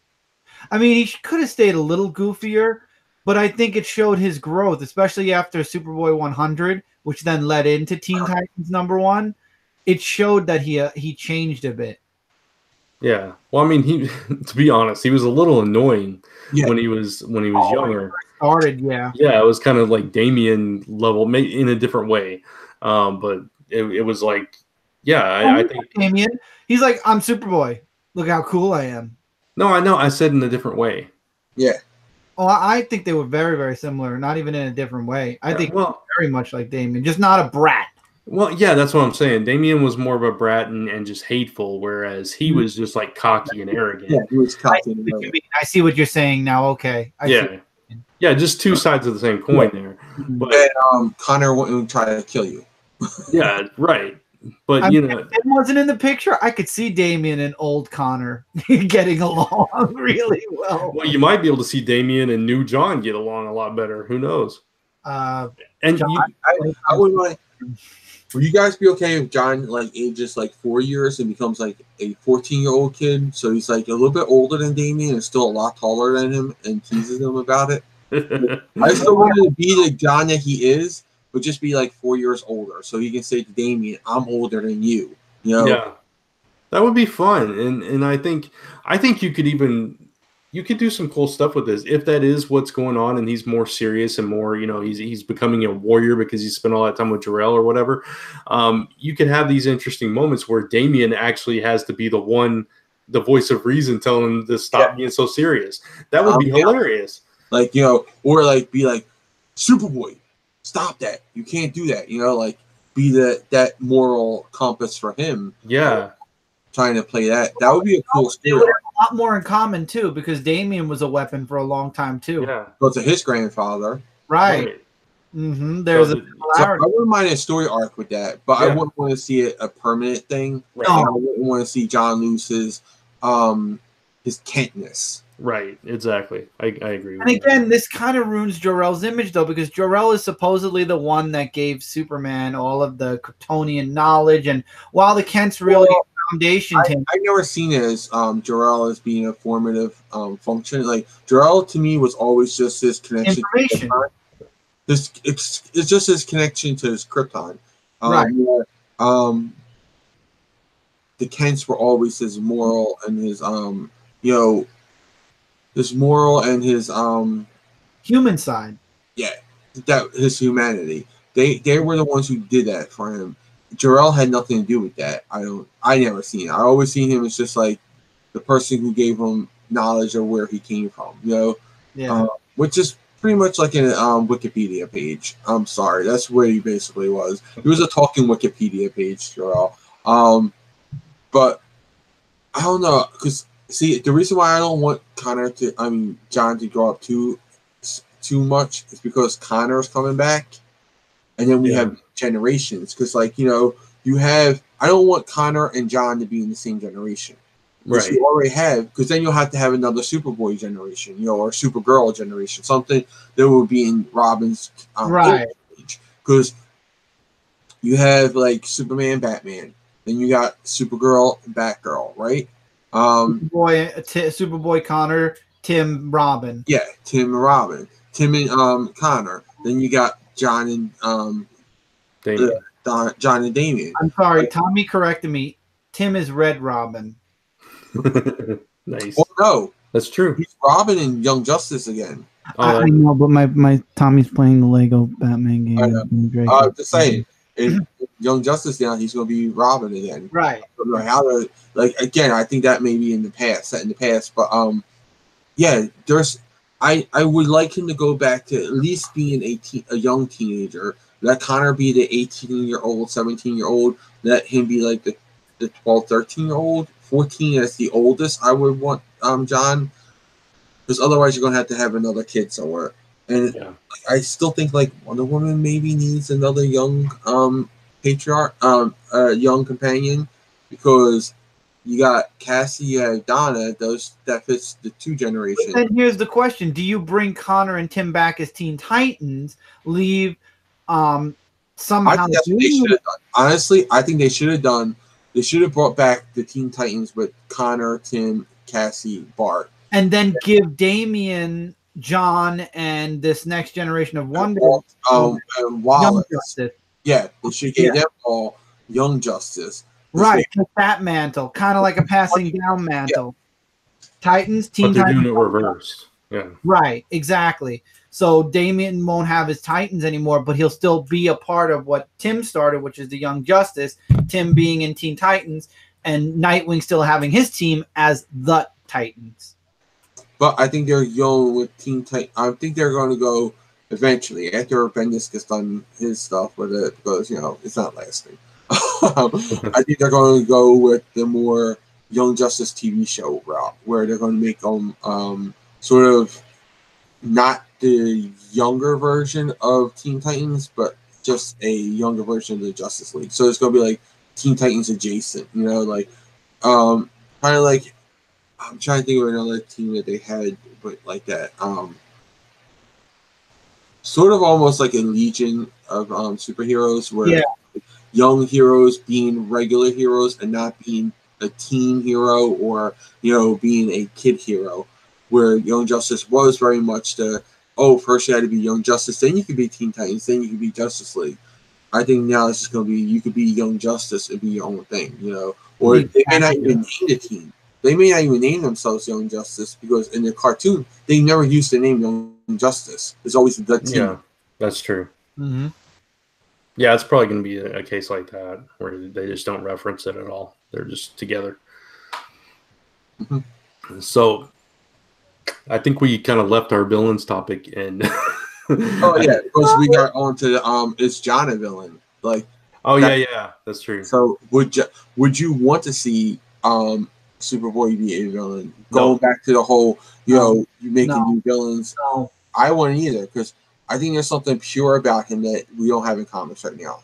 I mean, he could have stayed a little goofier, but I think it showed his growth, especially after Superboy 100, which then led into Teen Titans #1. It showed that he changed a bit. Yeah. Well, I mean, to be honest, he was a little annoying when he was younger. Yeah, it was kind of like Damian level, in a different way. But it was like, I think Damian. He's like, I'm Superboy. Look how cool I am. No, I know. I said in a different way. Yeah. Oh, I think they were very, very similar. Not even in a different way. I think very much like Damian, just not a brat. Well, yeah, that's what I'm saying. Damian was more of a brat and just hateful, whereas he was just like cocky and arrogant. Yeah, he was cocky and arrogant. I see what you're saying now. Okay. Yeah, just two sides of the same coin there. But Connor wouldn't try to kill you. Yeah, right. But if it wasn't in the picture, I could see Damian and old Connor getting along really well. Well, you might be able to see Damian and new John get along a lot better. Who knows? I would like. Would you guys be okay if John like ages like 4 years and becomes like a 14-year-old kid? So he's like a little bit older than Damian and still a lot taller than him, and teases him about it. I still want him to be the John that he is, but just be like 4 years older, so he can say to Damian, "I'm older than you." Yeah, that would be fun, and I think you could do some cool stuff with this if that is what's going on, and he's more serious and more, he's becoming a warrior because he spent all that time with Jor-El or whatever. You could have these interesting moments where Damian actually has to be the voice of reason, telling him to stop being so serious. That would be hilarious. Like, or like be like, Superboy, stop that. You can't do that. Like be that moral compass for him. Yeah. Trying to play that. That would be a cool story. lot more in common too, because Damian was a weapon for a long time too. Yeah. Go to his grandfather. Right. There's So I wouldn't mind a story arc with that, but I wouldn't want to see it a permanent thing. Right. I wouldn't want to see John lose his Kentness. Right, exactly. I agree with And again, this kind of ruins Jor-El's image, though, because Jor-El is supposedly the one that gave Superman all of the Kryptonian knowledge, and while the Kent's really foundation to him. I've never seen it as Jor-El as being a formative function. Like, Jor-El to me was always just his connection to Krypton. It's just his connection to his Krypton. Right. The Kents were always his moral and his his moral and his human side. Yeah, that his humanity. They were the ones who did that for him. Jor-El had nothing to do with that. I never seen it. I always seen him as just like the person who gave him knowledge of where he came from. Which is pretty much like a Wikipedia page. I'm sorry, that's where he basically was. He was a talking Wikipedia page, Jor-El. But I don't know, because see, the reason why I don't want John to grow up too much is because Connor's coming back, and then we have generations. Because you have, I don't want Connor and John to be in the same generation. Right. You already have, because then you'll have to have another Superboy generation, or Supergirl generation, something that will be in Robin's age. Because you have like Superman, Batman, then you got Supergirl, Batgirl, right? Superboy, Connor, Tim, Robin. Yeah, Tim and Robin. Tim and Connor. Then you got John and Damian. John and Damian. I'm sorry, Tommy corrected me. Tim is Red Robin. Nice. Oh no, that's true. He's Robin and Young Justice again. I know, but my Tommy's playing the Lego Batman game. I'm just saying. In Young Justice now, he's going to be Robin again. Right. I don't know how to, again, I think that may be set in the past, but I would like him to go back to at least being a young teenager. Let Connor be the 18-year-old, 17-year-old. Let him be like the 12, 13-year-old. 14 as the oldest, I would want John. Because otherwise you're going to have another kid somewhere. And I still think Wonder Woman maybe needs another young patriarch, young companion, because you got Cassie, you have Donna. That fits the two generations. But then here's the question: do you bring Connor and Tim back as Teen Titans? Leave somehow? I think that's what they should have done. Honestly, I think they should have done. They should have brought back the Teen Titans with Connor, Tim, Cassie, Bart, and then give Damian, John, and this next generation of Wonder and Wallace. Yeah, they should give them all Young Justice. Right, that mantle, kind of like a passing down mantle. Titans, Teen Titans. Titans. Doing it reversed. Yeah. Right, exactly. So Damian won't have his Titans anymore, but he'll still be a part of what Tim started, which is the Young Justice. Tim being in Teen Titans, and Nightwing still having his team as the Titans. But I think they're going with Teen Titans. I think they're going to go eventually after Bendis gets done his stuff with it, because it's not lasting. I think they're going to go with the more Young Justice TV show route, where they're going to make them sort of not the younger version of Teen Titans, but just a younger version of the Justice League. So it's going to be like Teen Titans adjacent, kind of like. I'm trying to think of another team that they had, but like that. Sort of almost like a legion of superheroes, where young heroes being regular heroes and not being a teen hero or being a kid hero. Where Young Justice was very much first you had to be Young Justice, then you could be Teen Titans, then you could be Justice League. I think now it's just going to be you could be Young Justice and be your own thing, or they may not even name a team. They may not even name themselves Young Justice, because in the cartoon, they never used the name Young Justice. It's always the team. Yeah, that's true. Mm-hmm. Yeah, it's probably going to be a case like that, where they just don't reference it at all. They're just together. Mm-hmm. So, I think we kind of left our villains topic and. Because we got on to is John a villain? That's true. So would you want to see Superboy be a villain. Going back to the whole, you making new villains. No. I wouldn't either, because I think there's something pure about him that we don't have in comics right now.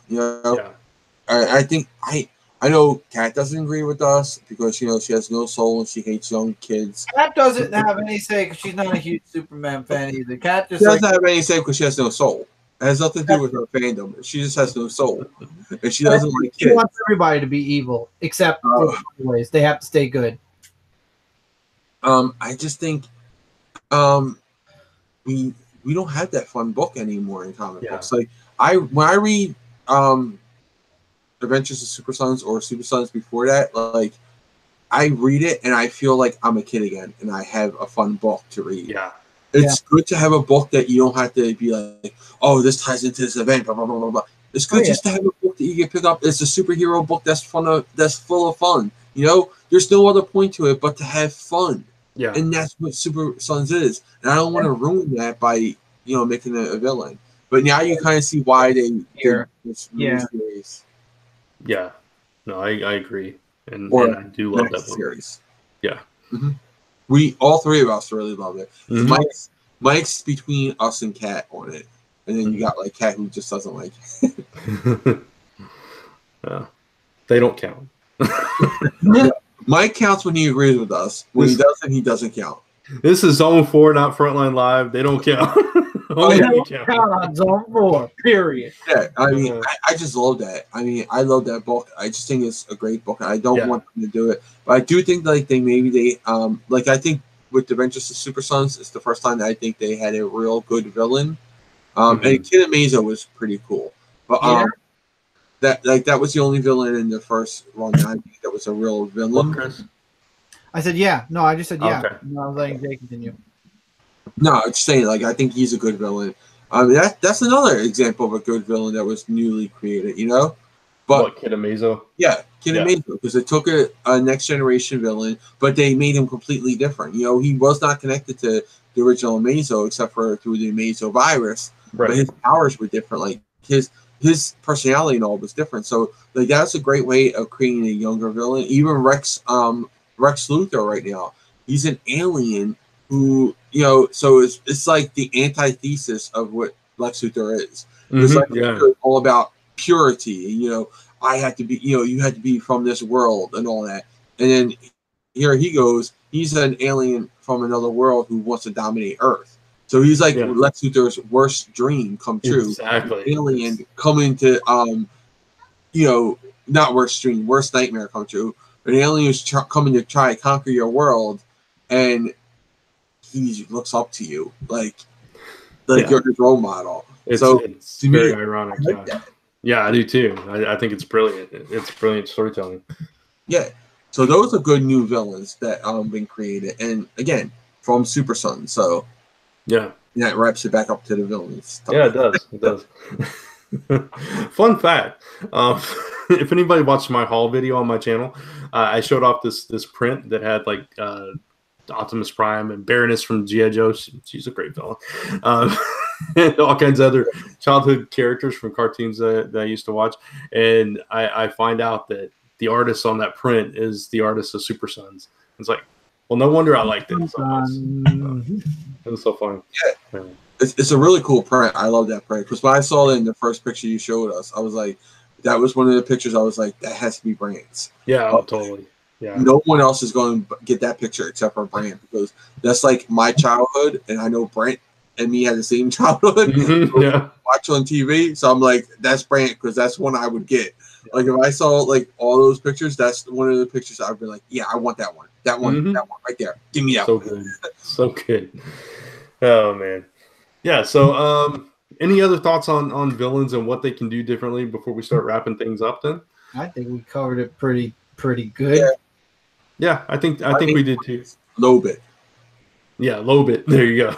I think I know Kat doesn't agree with us because she has no soul and she hates young kids. Kat doesn't have any say because she's not a huge Superman fan either. Kat just She doesn't have any say because she has no soul. It has nothing to do with her fandom. She just has no soul, and she doesn't like kids. She wants everybody to be evil, except for the ways they have to stay good. I just think, we don't have that fun book anymore in comic books. Like when I read Adventures of Super Sons or Super Sons before that, like I read it and I feel like I'm a kid again, and I have a fun book to read. Yeah. It's good to have a book that you don't have to be like, oh, this ties into this event, blah, blah, blah, blah, blah. It's good just to have a book that you can pick up. It's a superhero book that's that's full of fun. There's no other point to it but to have fun. Yeah. And that's what Super Sons is. And I don't want to ruin that by, making it a villain. But now you kind of see why they did this series. Yeah. No, I agree. And I do love that series. Yeah. Mm-hmm. We all three of us really love it. Mm-hmm. Mike's between us and Kat on it, and then you got like Kat who just doesn't like it. They don't count. Mike counts when he agrees with us. When he doesn't, he doesn't count. This is Zone 4, not Frontline Live. They don't count. They don't count on Zone 4. Period. Yeah, I mean, I just love that. I mean, I love that book. I just think it's a great book. I don't want them to do it, but I do think like I think with the Adventures of Super Sons, it's the first time that I think they had a real good villain. And Kid Amazo was pretty cool, but that was the only villain in the first run that was a real villain. Chris? I said yeah. No, I just said yeah. Okay. No, I was letting Jay continue. No, I'm just saying, like, I think he's a good villain. That's another example of a good villain that was newly created, But Kid Amazo? Yeah, Kid Amazo, because they took a next generation villain, but they made him completely different. He was not connected to the original Amazo except for through the Amazo virus, but his powers were different. Like his personality and all was different. So like that's a great way of creating a younger villain. Even Rex Luthor right now, he's an alien who so it's like the antithesis of what Lex Luthor is. It's like all about purity, and I had to be, you had to be from this world and all that. And then here he goes, he's an alien from another world who wants to dominate Earth. So he's like Lex Luthor's worst dream come true. Exactly. An alien coming to not worst dream, worst nightmare come true. An alien is coming to try to conquer your world, and he looks up to you like you're his role model. It's very ironic. Yeah, I do too. I think it's brilliant. It's brilliant storytelling. Yeah. So those are good new villains that been created, and again from Super Sons. So that wraps it back up to the villains. Yeah, it does. It does. Fun fact: if anybody watched my haul video on my channel, I showed off this print that had like Optimus Prime and Baroness from G.I. Joe. She's a great villain. And all kinds of other childhood characters from cartoons that I used to watch. And I find out that the artist on that print is the artist of Super Sons. It's like, well, no wonder I liked it so much. It was so fun. Yeah. It's a really cool print. I love that print. Because when I saw it in the first picture you showed us, I was like, that was one of the pictures I was like, that has to be Brand's. Yeah, totally. Yeah. No one else is going to get that picture except for Brand, because that's like my childhood, and I know Brent and me had the same childhood. Watch on TV, so I'm like, that's Brand, because that's one I would get. Like if I saw like all those pictures, that's one of the pictures I'd be like, yeah, I want that one, that one right there. Give me that one. Good. So good. Oh man, yeah. So any other thoughts on villains and what they can do differently before we start wrapping things up? Then I think we covered it pretty good. Yeah, I think we did too. Lobit. Yeah, Lobit. There you go.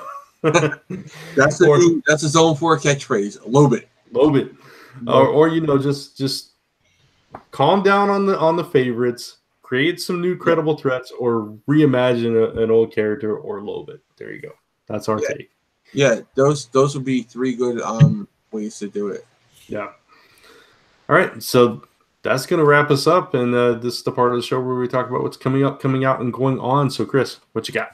That's a Zone 4 catchphrase. Lobit. Lobit. Or just calm down on the favorites, create some new credible threats, or reimagine an old character, or Lobit. There you go. That's our take. Yeah, those would be three good ways to do it. Yeah. All right, so that's going to wrap us up. And this is the part of the show where we talk about what's coming up, coming out, and going on. So, Chris, what you got?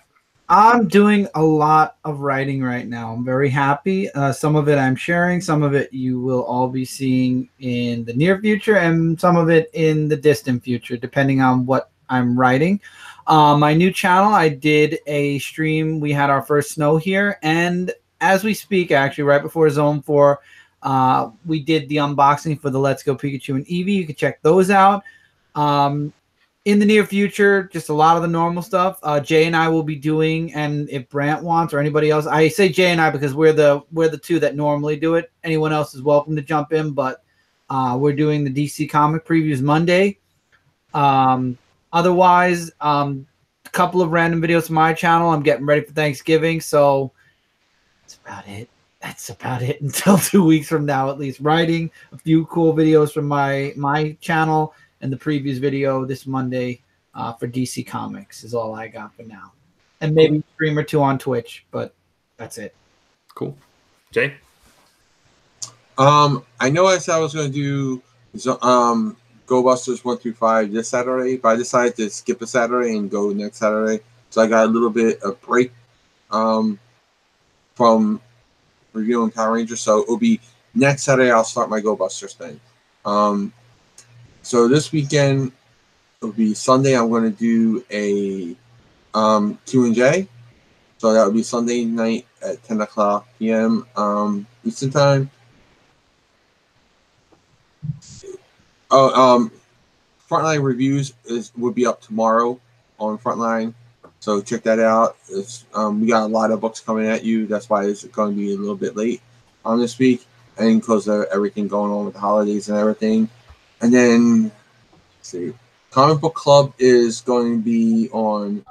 I'm doing a lot of writing right now. I'm very happy. Some of it I'm sharing. Some of it you will all be seeing in the near future, and some of it in the distant future, depending on what I'm writing. My new channel, I did a stream. We had our first snow here, and as we speak, actually, right before Zone 4, we did the unboxing for the Let's Go Pikachu and Eevee. You can check those out. In the near future, just a lot of the normal stuff. Jay and I will be doing, and if Brant wants or anybody else, I say Jay and I because we're the two that normally do it. Anyone else is welcome to jump in, but we're doing the DC comic previews Monday. Otherwise, a couple of random videos from my channel. I'm getting ready for Thanksgiving, so that's about it. That's about it until 2 weeks from now, at least. Writing a few cool videos from my channel. And the previous video this Monday for DC Comics is all I got for now. And maybe a stream or two on Twitch, but that's it. Cool. Jay? I know I said I was going to do Go Busters 1 through 5 this Saturday, but I decided to skip a Saturday and go next Saturday. So I got a little bit of break from reviewing Power Rangers. So it'll be next Saturday I'll start my Go Busters thing. So this weekend, it'll be Sunday, I'm going to do a Q&J. So that will be Sunday night at 10 o'clock p.m. Eastern Time. Frontline reviews will be up tomorrow on Frontline. So check that out. We got a lot of books coming at you. That's why it's going to be a little bit late on this week. And because of everything going on with the holidays and everything. And then, let's see, Comic Book Club is going to be on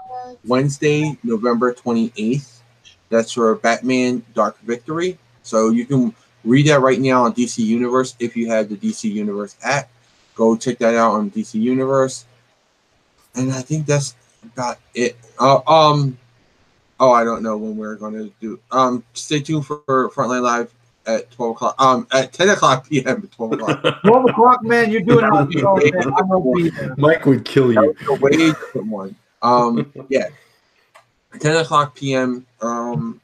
Wednesday, November 28th. That's for Batman Dark Victory. So you can read that right now on DC Universe if you have the DC Universe app. Go check that out on DC Universe. And I think that's about it. I don't know when we're going to do. Stay tuned for Frontline Live at 12 o'clock. At 10 o'clock p.m. at 12 o'clock. 12 o'clock, man. You're doing it on your own, man. I'm gonna be there. Mike would kill you. A way different one. Yeah. 10 o'clock p.m. On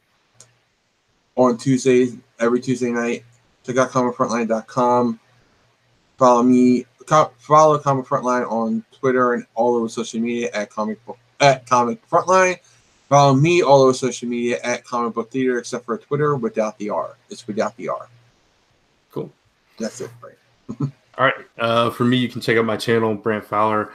Tuesdays, every Tuesday night. Check out comicfrontline.com. Follow Comic Frontline on Twitter and all over social media at Comic Frontline. Follow me all over social media at Comic Book Theater, except for Twitter without the R. It's without the R. Cool. That's it. Right. All right. For me, you can check out my channel, Brant Fowler,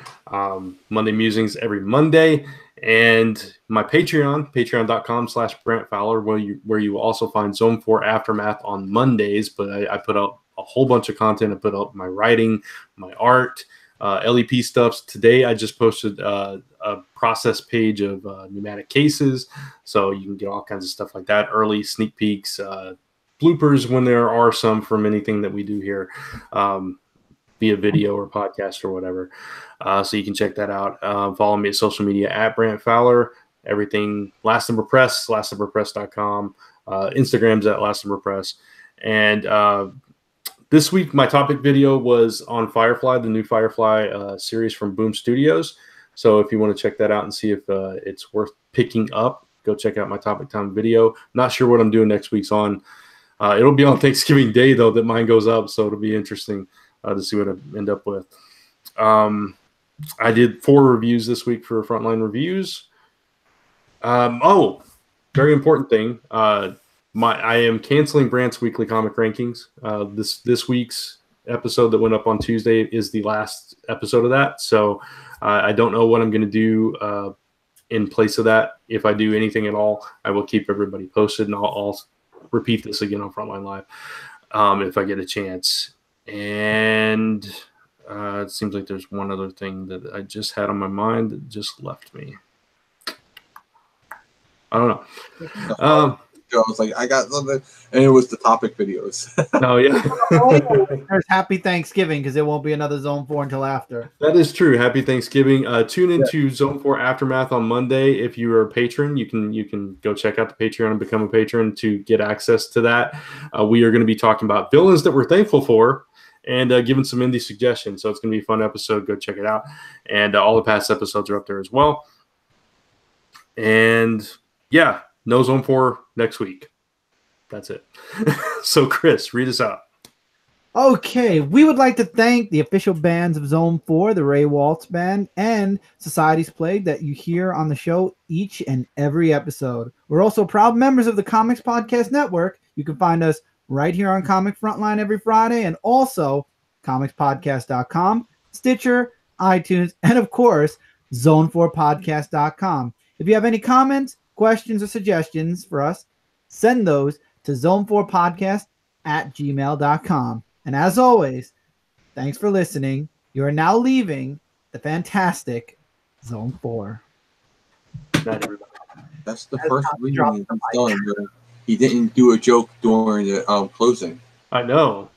Monday Musings every Monday, and my Patreon, patreon.com/Brant Fowler, where you will also find Zone 4 Aftermath on Mondays. But I put out a whole bunch of content. I put out my writing, my art, LEP stuff. Today, I just posted a process page of pneumatic cases, so you can get all kinds of stuff like that, early sneak peeks, bloopers when there are some from anything that we do here, via video or podcast or whatever. So you can check that out. Follow me at social media at Brant Fowler. Everything Last Number Press, lastnumberpress.com. Instagram's at Last Number Press. And this week, my topic video was on Firefly, the new Firefly series from Boom Studios. So if you want to check that out and see if it's worth picking up, go check out my topic time video. Not sure what I'm doing next week's on. It'll be on Thanksgiving Day, though, that mine goes up. So it'll be interesting to see what I end up with. I did 4 reviews this week for Frontline Reviews. Very important thing. I am canceling Brant's weekly comic rankings. This week's episode that went up on Tuesday is the last episode of that. So I don't know what I'm going to do in place of that. If I do anything at all, I will keep everybody posted, and I'll repeat this again on Frontline Live if I get a chance. And it seems like there's one other thing that I just had on my mind that just left me. I don't know. I was like, I got something, and it was the topic videos. Oh, yeah. There's Happy Thanksgiving, because there won't be another Zone 4 until after. That is true. Happy Thanksgiving. Tune into Zone 4 Aftermath on Monday. If you are a patron, you can go check out the Patreon and become a patron to get access to that. We are going to be talking about villains that we're thankful for and giving some indie suggestions. So it's going to be a fun episode. Go check it out. And all the past episodes are up there as well. And yeah, no Zone 4 next week. That's it. So Chris, read us out. Okay, we would like to thank the official bands of Zone 4, the Ray Waltz Band, and Society's Plague that you hear on the show each and every episode. We're also proud members of the Comics Podcast Network. You can find us right here on Comic Frontline every Friday, and also comicspodcast.com, Stitcher, iTunes, and of course, zone4podcast.com. If you have any comments, questions, or suggestions for us, send those to zone4podcast@gmail.com. And as always, thanks for listening. You are now leaving the fantastic Zone 4. Night, everybody. That's the first reading he's done. He didn't do a joke during the closing. I know.